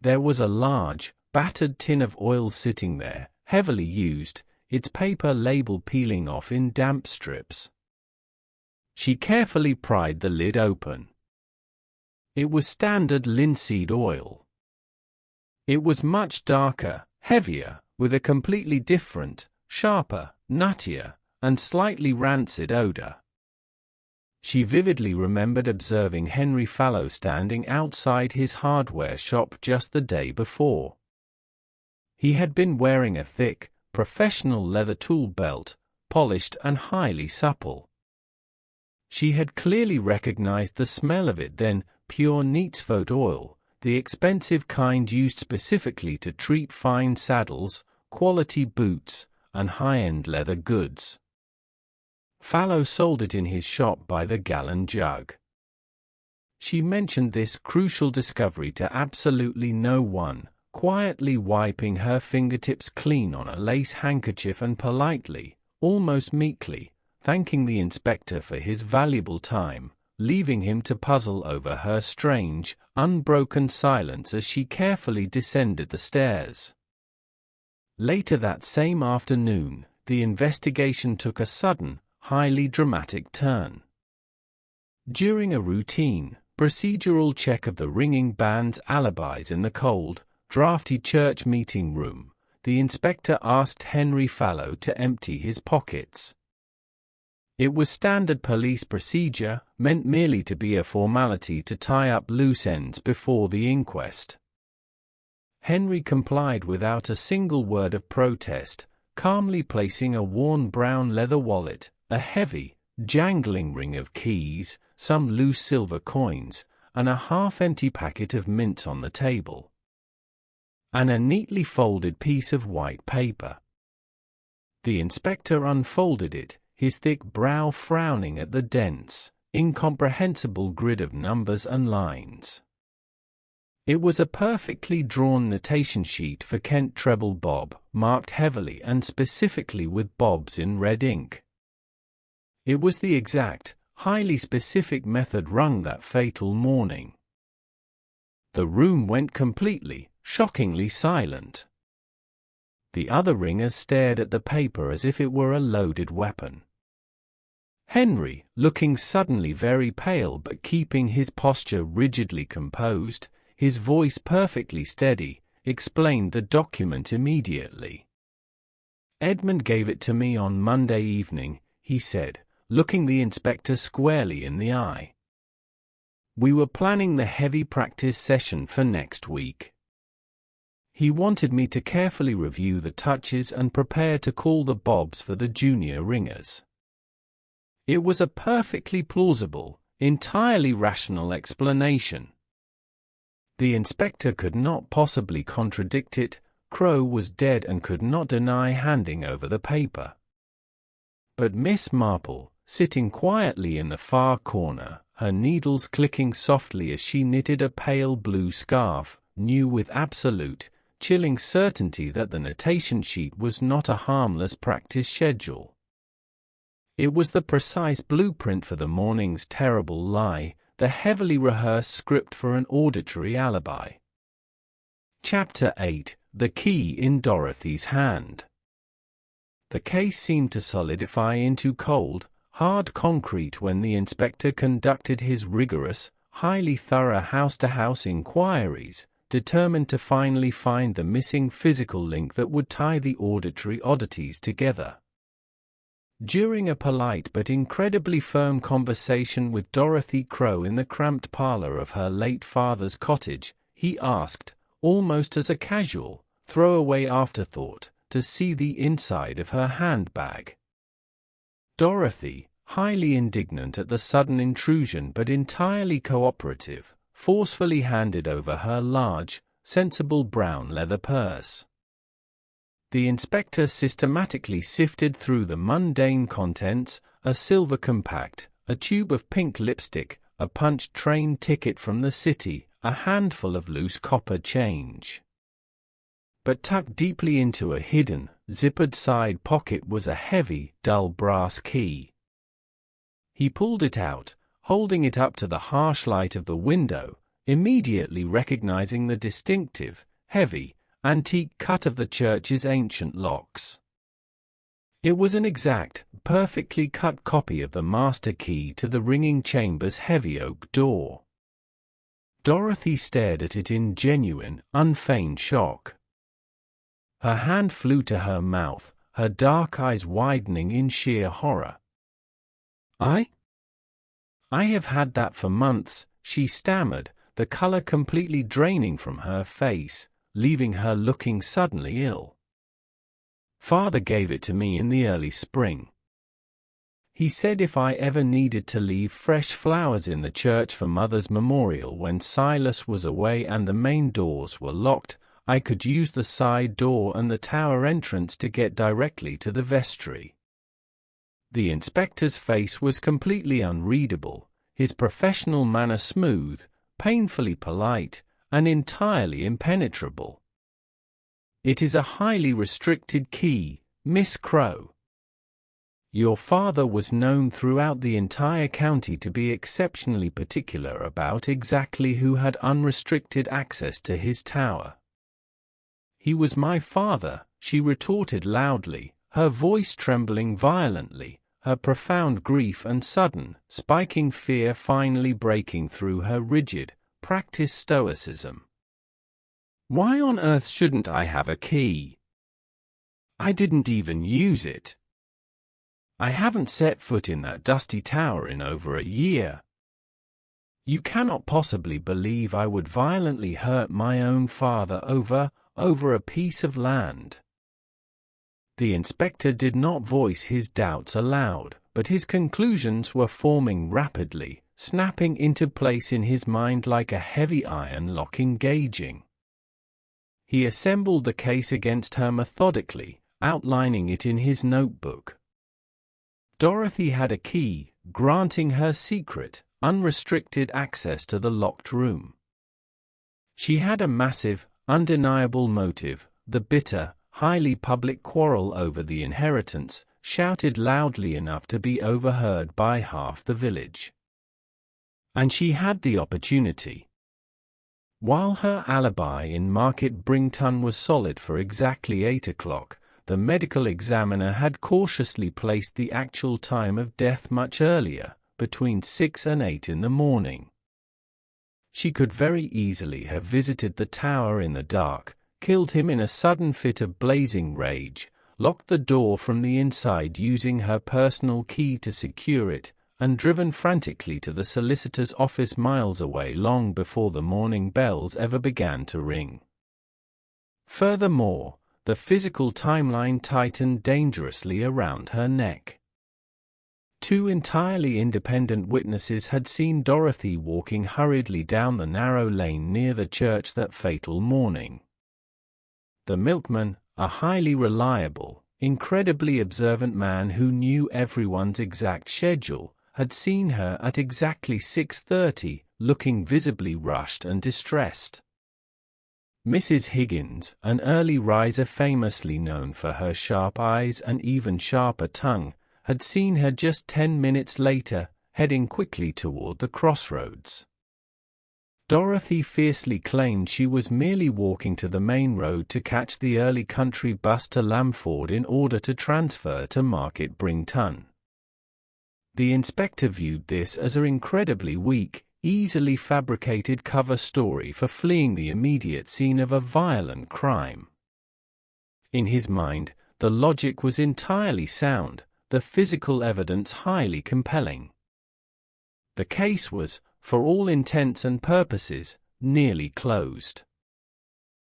There was a large, battered tin of oil sitting there, heavily used, its paper label peeling off in damp strips. She carefully pried the lid open. It was standard linseed oil. It was much darker, heavier, with a completely different, sharper, nuttier, and slightly rancid odor. She vividly remembered observing Henry Fallow standing outside his hardware shop just the day before. He had been wearing a thick, professional leather tool belt, polished and highly supple. She had clearly recognized the smell of it then, pure neatsfoot oil, the expensive kind used specifically to treat fine saddles, quality boots, and high-end leather goods. Fallow sold it in his shop by the gallon jug. She mentioned this crucial discovery to absolutely no one, quietly wiping her fingertips clean on a lace handkerchief and politely, almost meekly, thanking the inspector for his valuable time, leaving him to puzzle over her strange, unbroken silence as she carefully descended the stairs. Later that same afternoon, the investigation took a sudden, highly dramatic turn. During a routine, procedural check of the ringing band's alibis in the cold, drafty church meeting room, the inspector asked Henry Fallow to empty his pockets. It was standard police procedure, meant merely to be a formality to tie up loose ends before the inquest. Henry complied without a single word of protest, calmly placing a worn brown leather wallet, a heavy, jangling ring of keys, some loose silver coins, and a half-empty packet of mints on the table, and a neatly folded piece of white paper. The inspector unfolded it, his thick brow frowning at the dense, incomprehensible grid of numbers and lines. It was a perfectly drawn notation sheet for Kent Treble Bob, marked heavily and specifically with Bobs in red ink. It was the exact, highly specific method rung that fatal morning. The room went completely, shockingly silent. The other ringers stared at the paper as if it were a loaded weapon. Henry, looking suddenly very pale but keeping his posture rigidly composed, his voice perfectly steady, explained the document immediately. "Edmund gave it to me on Monday evening," he said, looking the inspector squarely in the eye. "We were planning the heavy practice session for next week. He wanted me to carefully review the touches and prepare to call the Bobs for the junior ringers. It was a perfectly plausible, entirely rational explanation. The inspector could not possibly contradict it. Crow was dead and could not deny handing over the paper. But Miss Marple, sitting quietly in the far corner, her needles clicking softly as she knitted a pale blue scarf, knew with absolute, chilling certainty that the notation sheet was not a harmless practice schedule. It was the precise blueprint for the morning's terrible lie, the heavily rehearsed script for an auditory alibi. Chapter 8: The Key in Dorothy's Hand. The case seemed to solidify into cold, hard concrete when the inspector conducted his rigorous, highly thorough house-to-house inquiries, determined to finally find the missing physical link that would tie the auditory oddities together. During a polite but incredibly firm conversation with Dorothy Crow in the cramped parlor of her late father's cottage, he asked, almost as a casual, throwaway afterthought, to see the inside of her handbag. Dorothy, highly indignant at the sudden intrusion but entirely cooperative, forcefully handed over her large, sensible brown leather purse. The inspector systematically sifted through the mundane contents: a silver compact, a tube of pink lipstick, a punched train ticket from the city, a handful of loose copper change. But tucked deeply into a hidden, zippered side pocket was a heavy, dull brass key. He pulled it out, holding it up to the harsh light of the window, immediately recognizing the distinctive, heavy, antique cut of the church's ancient locks. It was an exact, perfectly cut copy of the master key to the ringing chamber's heavy oak door. Dorothy stared at it in genuine, unfeigned shock. Her hand flew to her mouth, her dark eyes widening in sheer horror. "I? "I have had that for months," she stammered, the color completely draining from her face, leaving her looking suddenly ill. "Father gave it to me in the early spring. He said if I ever needed to leave fresh flowers in the church for Mother's memorial when Silas was away and the main doors were locked, I could use the side door and the tower entrance to get directly to the vestry." The inspector's face was completely unreadable, his professional manner smooth, painfully polite, and entirely impenetrable. "It is a highly restricted key, Miss Crowe. Your father was known throughout the entire county to be exceptionally particular about exactly who had unrestricted access to his tower." "He was my father," she retorted loudly, her voice trembling violently, her profound grief and sudden, spiking fear finally breaking through her rigid, practiced stoicism. "Why on earth shouldn't I have a key? I didn't even use it. I haven't set foot in that dusty tower in over a year. You cannot possibly believe I would violently hurt my own father over a piece of land." The inspector did not voice his doubts aloud, but his conclusions were forming rapidly, snapping into place in his mind like a heavy iron lock engaging. He assembled the case against her methodically, outlining it in his notebook. Dorothy had a key, granting her secret, unrestricted access to the locked room. She had a massive, undeniable motive, the bitter, highly public quarrel over the inheritance, shouted loudly enough to be overheard by half the village. And she had the opportunity. While her alibi in Market Brington was solid for exactly 8 o'clock, the medical examiner had cautiously placed the actual time of death much earlier, between 6 and 8 in the morning. She could very easily have visited the tower in the dark, killed him in a sudden fit of blazing rage, locked the door from the inside using her personal key to secure it, and driven frantically to the solicitor's office miles away long before the morning bells ever began to ring. Furthermore, the physical timeline tightened dangerously around her neck. 2 entirely independent witnesses had seen Dorothy walking hurriedly down the narrow lane near the church that fatal morning. The milkman, a highly reliable, incredibly observant man who knew everyone's exact schedule, had seen her at exactly 6:30, looking visibly rushed and distressed. Mrs. Higgins, an early riser famously known for her sharp eyes and even sharper tongue, had seen her just 10 minutes later, heading quickly toward the crossroads. Dorothy fiercely claimed she was merely walking to the main road to catch the early country bus to Lamford in order to transfer to Market Brington. The inspector viewed this as an incredibly weak, easily fabricated cover story for fleeing the immediate scene of a violent crime. In his mind, the logic was entirely sound, the physical evidence highly compelling. The case was, for all intents and purposes, nearly closed.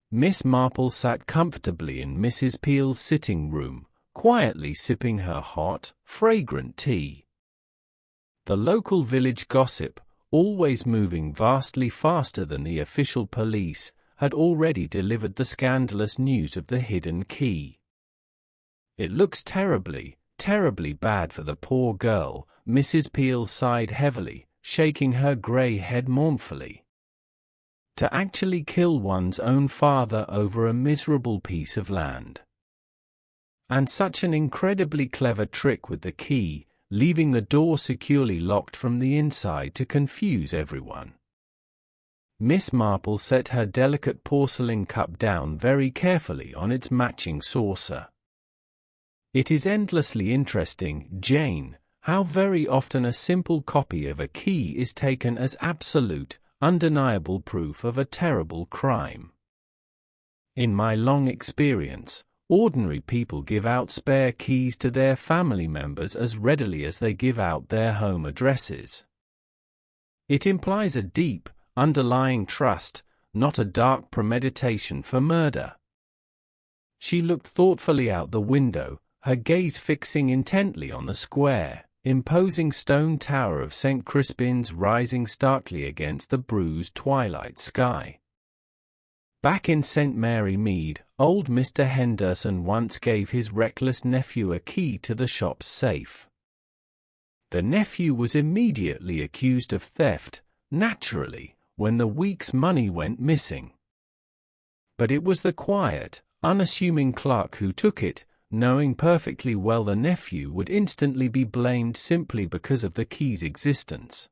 Miss Marple sat comfortably in Mrs. Peal's sitting room, quietly sipping her hot, fragrant tea. The local village gossip, always moving vastly faster than the official police, had already delivered the scandalous news of the hidden key. "It looks terribly, terribly bad for the poor girl," Mrs. Peal sighed heavily, shaking her grey head mournfully. To actually kill one's own father over a miserable piece of land. And such an incredibly clever trick with the key, leaving the door securely locked from the inside to confuse everyone. Miss Marple set her delicate porcelain cup down very carefully on its matching saucer. "It is endlessly interesting, Jane, how very often a simple copy of a key is taken as absolute, undeniable proof of a terrible crime. In my long experience, ordinary people give out spare keys to their family members as readily as they give out their home addresses. It implies a deep, underlying trust, not a dark premeditation for murder. She looked thoughtfully out the window, her gaze fixing intently on the square, imposing stone tower of St. Crispin's rising starkly against the bruised twilight sky. Back in St. Mary Mead, old Mr. Henderson once gave his reckless nephew a key to the shop's safe. The nephew was immediately accused of theft, naturally, when the week's money went missing. But it was the quiet, unassuming clerk who took it, knowing perfectly well the nephew would instantly be blamed simply because of the key's existence.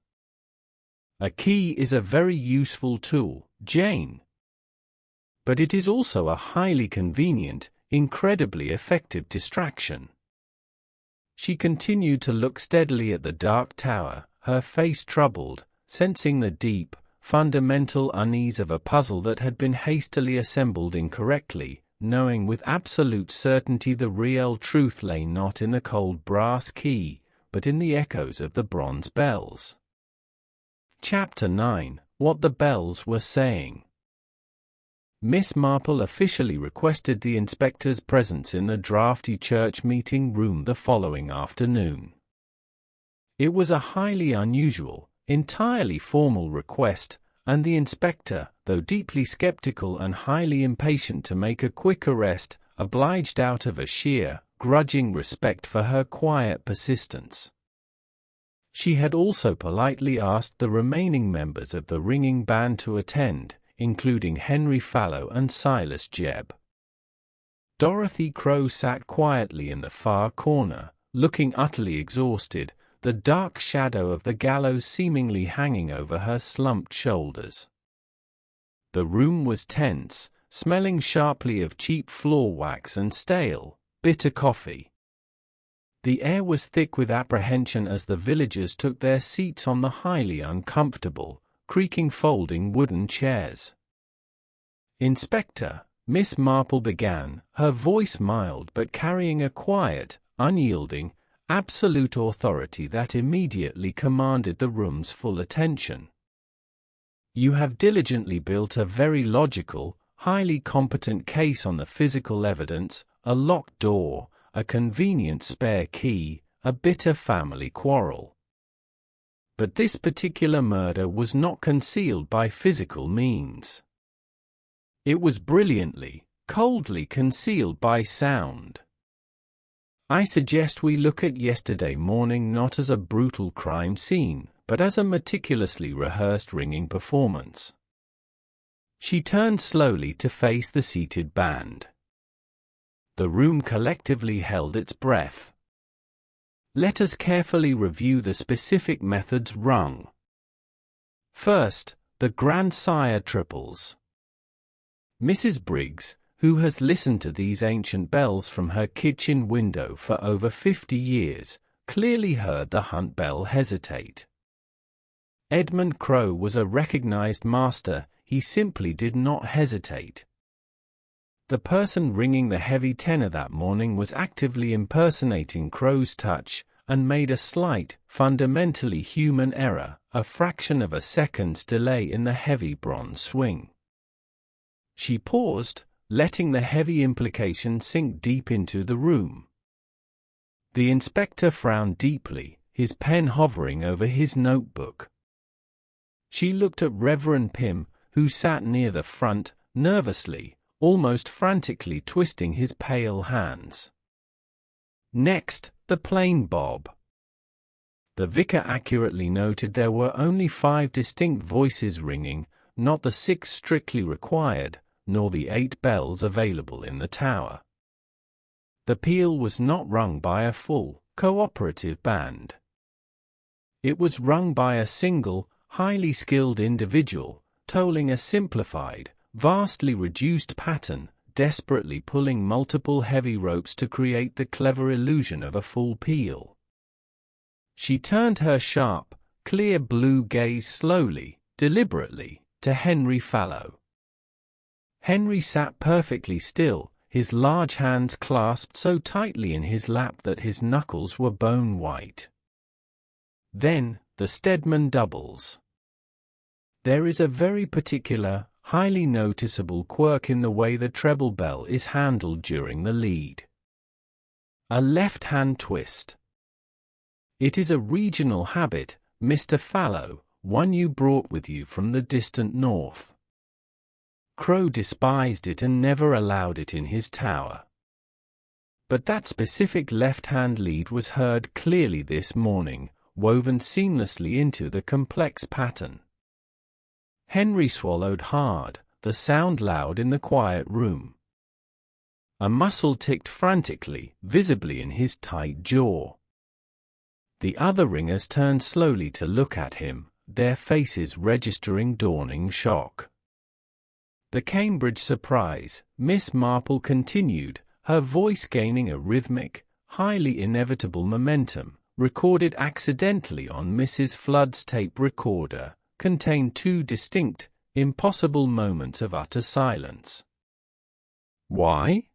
A key is a very useful tool, Jane. But it is also a highly convenient, incredibly effective distraction. She continued to look steadily at the dark tower, her face troubled, sensing the deep, fundamental unease of a puzzle that had been hastily assembled incorrectly, knowing with absolute certainty the real truth lay not in the cold brass key, but in the echoes of the bronze bells. Chapter 9: What the Bells Were Saying. Miss Marple officially requested the inspector's presence in the drafty church meeting room the following afternoon. It was a highly unusual, entirely formal request, and the inspector, though deeply skeptical and highly impatient to make a quick arrest, obliged out of a sheer, grudging respect for her quiet persistence. She had also politely asked the remaining members of the ringing band to attend, including Henry Fallow and Silas Jebb. Dorothy Crow sat quietly in the far corner, looking utterly exhausted, the dark shadow of the gallows seemingly hanging over her slumped shoulders. The room was tense, smelling sharply of cheap floor wax and stale, bitter coffee. The air was thick with apprehension as the villagers took their seats on the highly uncomfortable, creaking folding wooden chairs. "Inspector," Miss Marple began, her voice mild but carrying a quiet, unyielding, absolute authority that immediately commanded the room's full attention. "You have diligently built a very logical, highly competent case on the physical evidence, a locked door, a convenient spare key, a bitter family quarrel. But this particular murder was not concealed by physical means. It was brilliantly, coldly concealed by sound. I suggest we look at yesterday morning not as a brutal crime scene, but as a meticulously rehearsed ringing performance." She turned slowly to face the seated band. The room collectively held its breath. Let us carefully review the specific methods rung. First, the Grandsire Triples. Mrs. Briggs, who has listened to these ancient bells from her kitchen window for over 50 years, clearly heard the hunt bell hesitate. Edmund Crow was a recognized master, he simply did not hesitate. The person ringing the heavy tenor that morning was actively impersonating Crow's touch, and made a slight, fundamentally human error, a fraction of a second's delay in the heavy bronze swing. She paused, letting the heavy implication sink deep into the room. The inspector frowned deeply, his pen hovering over his notebook. She looked at Reverend Pym, who sat near the front, nervously, almost frantically twisting his pale hands. Next, the plain bob. The vicar accurately noted there were only 5 distinct voices ringing, not the 6 strictly required, nor the 8 bells available in the tower. The peal was not rung by a full, cooperative band. It was rung by a single, highly skilled individual, tolling a simplified, vastly reduced pattern, desperately pulling multiple heavy ropes to create the clever illusion of a full peal. She turned her sharp, clear blue gaze slowly, deliberately, to Henry Fallow. Henry sat perfectly still, his large hands clasped so tightly in his lap that his knuckles were bone white. Then, the Stedman doubles. There is a very particular, highly noticeable quirk in the way the treble bell is handled during the lead. A left-hand twist. It is a regional habit, Mr. Fallow, one you brought with you from the distant north. Crow despised it and never allowed it in his tower. But that specific left-hand lead was heard clearly this morning, woven seamlessly into the complex pattern. Henry swallowed hard, the sound loud in the quiet room. A muscle ticked frantically, visibly in his tight jaw. The other ringers turned slowly to look at him, their faces registering dawning shock. The Cambridge surprise, Miss Marple continued, her voice gaining a rhythmic, highly inevitable momentum, recorded accidentally on Mrs. Flood's tape recorder, contained two distinct, impossible moments of utter silence. Why?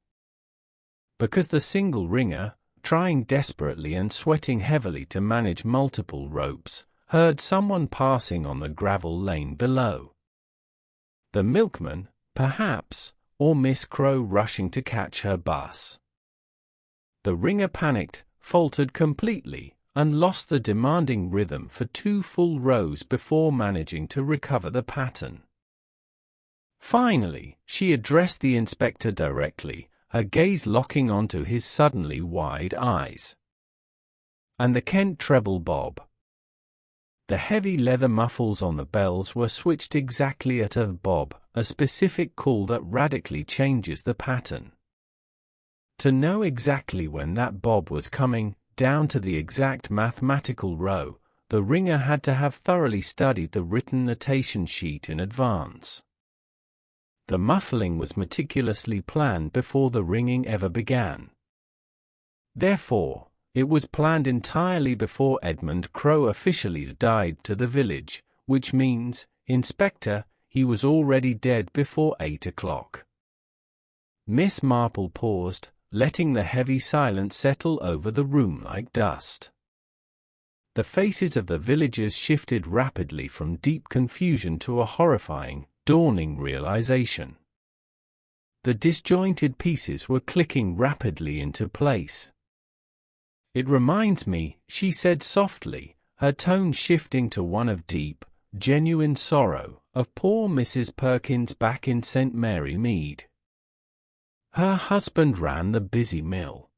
Because the single ringer, trying desperately and sweating heavily to manage multiple ropes, heard someone passing on the gravel lane below. The milkman, perhaps, or Miss Crow rushing to catch her bus. The ringer panicked, faltered completely, and lost the demanding rhythm for 2 full rows before managing to recover the pattern. Finally, she addressed the inspector directly, her gaze locking onto his suddenly wide eyes. And the Kent treble bob. The heavy leather muffles on the bells were switched exactly at a bob, a specific call that radically changes the pattern. To know exactly when that bob was coming, down to the exact mathematical row, the ringer had to have thoroughly studied the written notation sheet in advance. The muffling was meticulously planned before the ringing ever began. Therefore, it was planned entirely before Edmund Crow officially died to the village, which means, Inspector, he was already dead before 8 o'clock. Miss Marple paused, letting the heavy silence settle over the room like dust. The faces of the villagers shifted rapidly from deep confusion to a horrifying, dawning realization. The disjointed pieces were clicking rapidly into place. "It reminds me," she said softly, her tone shifting to one of deep, genuine sorrow, "of poor Mrs. Perkins back in St. Mary Mead. Her husband ran the busy mill.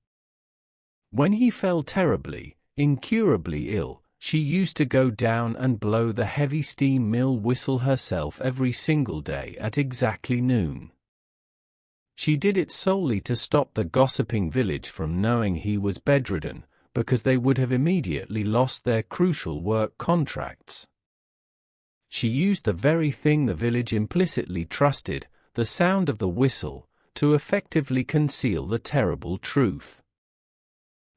When he fell terribly, incurably ill, she used to go down and blow the heavy steam mill whistle herself every single day at exactly noon. She did it solely to stop the gossiping village from knowing he was bedridden, because they would have immediately lost their crucial work contracts. She used the very thing the village implicitly trusted, the sound of the whistle, to effectively conceal the terrible truth."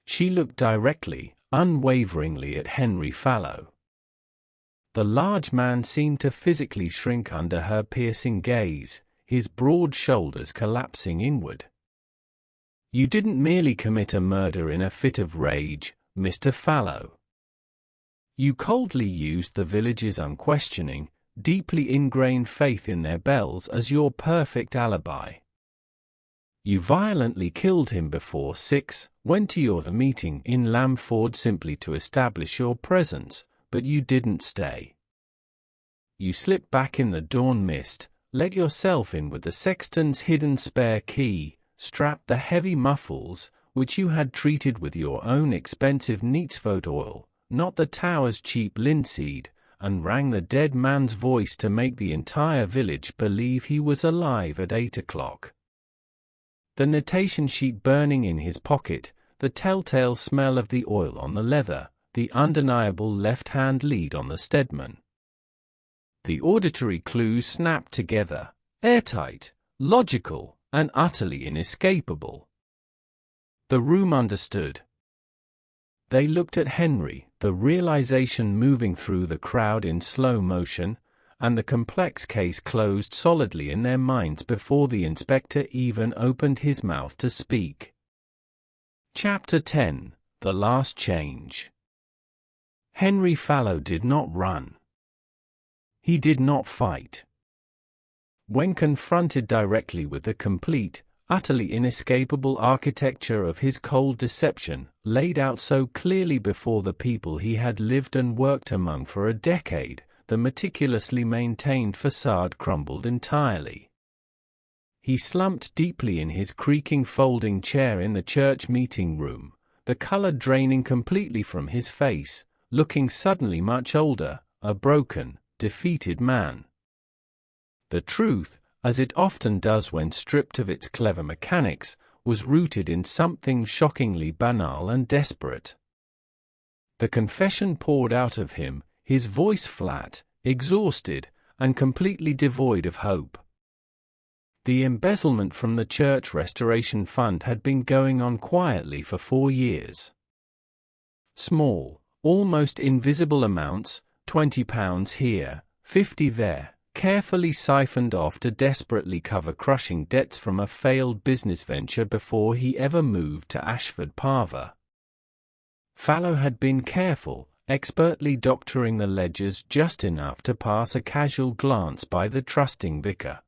She looked directly, unwaveringly at Henry Fallow. The large man seemed to physically shrink under her piercing gaze, his broad shoulders collapsing inward. "You didn't merely commit a murder in a fit of rage, Mr. Fallow. You coldly used the village's unquestioning, deeply ingrained faith in their bells as your perfect alibi. You violently killed him before 6, went to your meeting in Lamford simply to establish your presence, but you didn't stay. You slipped back in the dawn mist, let yourself in with the sexton's hidden spare key, strapped the heavy muffles, which you had treated with your own expensive neatsfoot oil, not the tower's cheap linseed, and rang the dead man's voice to make the entire village believe he was alive at 8 o'clock. The notation sheet burning in his pocket, the telltale smell of the oil on the leather, the undeniable left-hand lead on the Stedman. The auditory clues snapped together, airtight, logical, and utterly inescapable. The room understood. They looked at Henry, the realization moving through the crowd in slow motion, and the complex case closed solidly in their minds before the inspector even opened his mouth to speak. Chapter 10: The Last Change. Henry Fallow did not run. He did not fight. When confronted directly with the complete, utterly inescapable architecture of his cold deception, laid out so clearly before the people he had lived and worked among for a decade, the meticulously maintained facade crumbled entirely. He slumped deeply in his creaking folding chair in the church meeting room, the color draining completely from his face, looking suddenly much older, a broken, defeated man. The truth, as it often does when stripped of its clever mechanics, was rooted in something shockingly banal and desperate. The confession poured out of him, his voice flat, exhausted, and completely devoid of hope. The embezzlement from the church restoration fund had been going on quietly for 4 years. Small, almost invisible amounts, £20 here, 50 there, carefully siphoned off to desperately cover crushing debts from a failed business venture before he ever moved to Ashford Parva. Fallow had been careful, expertly doctoring the ledgers just enough to pass a casual glance by the trusting vicar.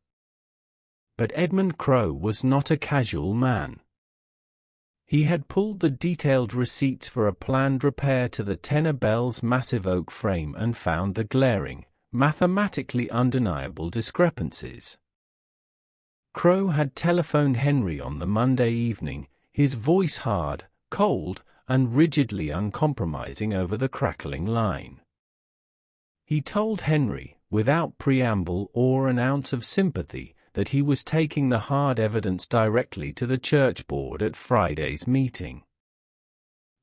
But Edmund Crowe was not a casual man. He had pulled the detailed receipts for a planned repair to the Tenor bell's massive oak frame and found the glaring, mathematically undeniable discrepancies. Crowe had telephoned Henry on the Monday evening, his voice hard, cold, and rigidly uncompromising over the crackling line. He told Henry, without preamble or an ounce of sympathy, that he was taking the hard evidence directly to the church board at Friday's meeting.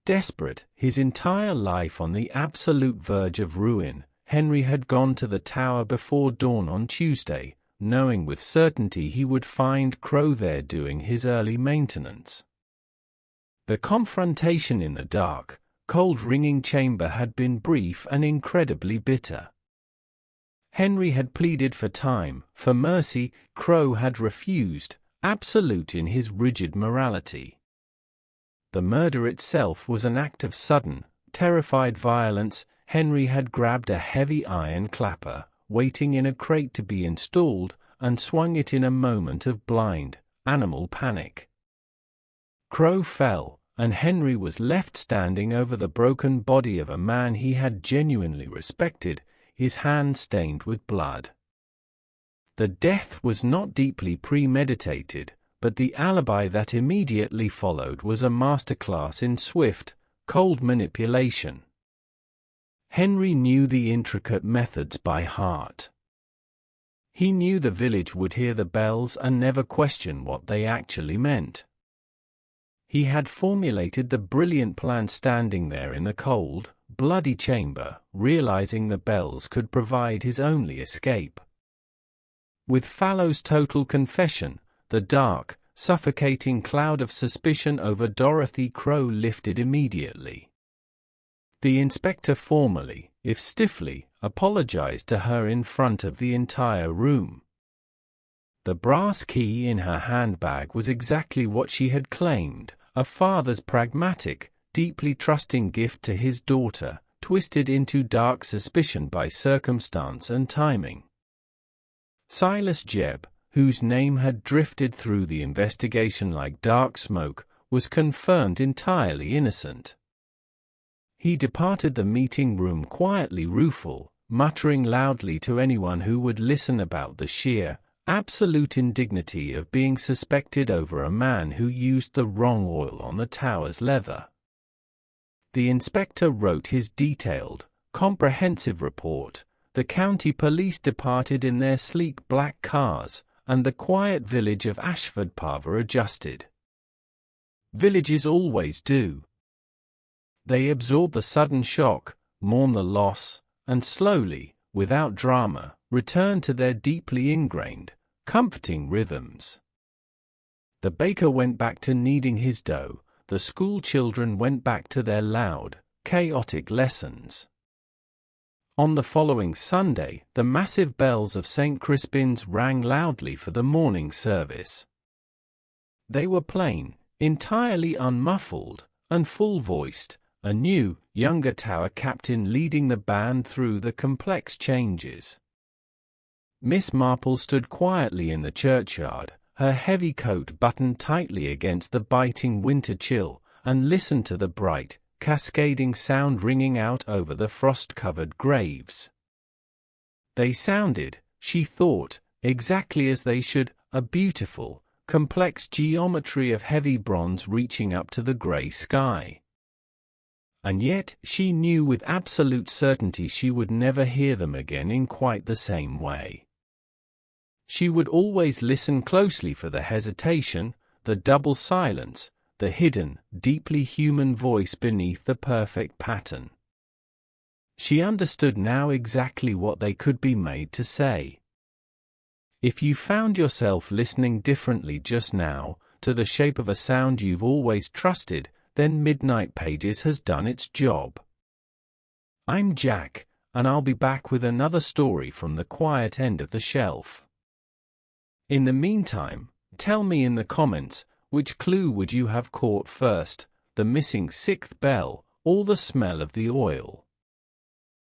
Desperate, his entire life on the absolute verge of ruin, Henry had gone to the tower before dawn on Tuesday, knowing with certainty he would find Crowe there doing his early maintenance. The confrontation in the dark, cold ringing chamber had been brief and incredibly bitter. Henry had pleaded for time, for mercy. Crowe had refused, absolute in his rigid morality. The murder itself was an act of sudden, terrified violence. Henry had grabbed a heavy iron clapper, waiting in a crate to be installed, and swung it in a moment of blind, animal panic. Crowe fell, and Henry was left standing over the broken body of a man he had genuinely respected, his hand stained with blood. The death was not deeply premeditated, but the alibi that immediately followed was a masterclass in swift, cold manipulation. Henry knew the intricate methods by heart. He knew the village would hear the bells and never question what they actually meant. He had formulated the brilliant plan standing there in the cold, bloody chamber, realizing the bells could provide his only escape. With Fallow's total confession, the dark, suffocating cloud of suspicion over Dorothy Crowe lifted immediately. The inspector formally, if stiffly, apologized to her in front of the entire room. The brass key in her handbag was exactly what she had claimed, a father's pragmatic, deeply trusting gift to his daughter, twisted into dark suspicion by circumstance and timing. Silas Jebb, whose name had drifted through the investigation like dark smoke, was confirmed entirely innocent. He departed the meeting room quietly rueful, muttering loudly to anyone who would listen about the sheer, absolute indignity of being suspected over a man who used the wrong oil on the tower's leather. The inspector wrote his detailed, comprehensive report. The county police departed in their sleek black cars, and the quiet village of Ashford Parva adjusted. Villages always do. They absorb the sudden shock, mourn the loss, and slowly, without drama, return to their deeply ingrained, comforting rhythms. The baker went back to kneading his dough, the school children went back to their loud, chaotic lessons. On the following Sunday, the massive bells of St. Crispin's rang loudly for the morning service. They were plain, entirely unmuffled, and full-voiced, a new, younger tower captain leading the band through the complex changes. Miss Marple stood quietly in the churchyard, her heavy coat buttoned tightly against the biting winter chill, and listened to the bright, cascading sound ringing out over the frost-covered graves. They sounded, she thought, exactly as they should, a beautiful, complex geometry of heavy bronze reaching up to the grey sky. And yet, she knew with absolute certainty she would never hear them again in quite the same way. She would always listen closely for the hesitation, the double silence, the hidden, deeply human voice beneath the perfect pattern. She understood now exactly what they could be made to say. If you found yourself listening differently just now, to the shape of a sound you've always trusted, then Midnight Pages has done its job. I'm Jack, and I'll be back with another story from the quiet end of the shelf. In the meantime, tell me in the comments, which clue would you have caught first, the missing sixth bell, or the smell of the oil?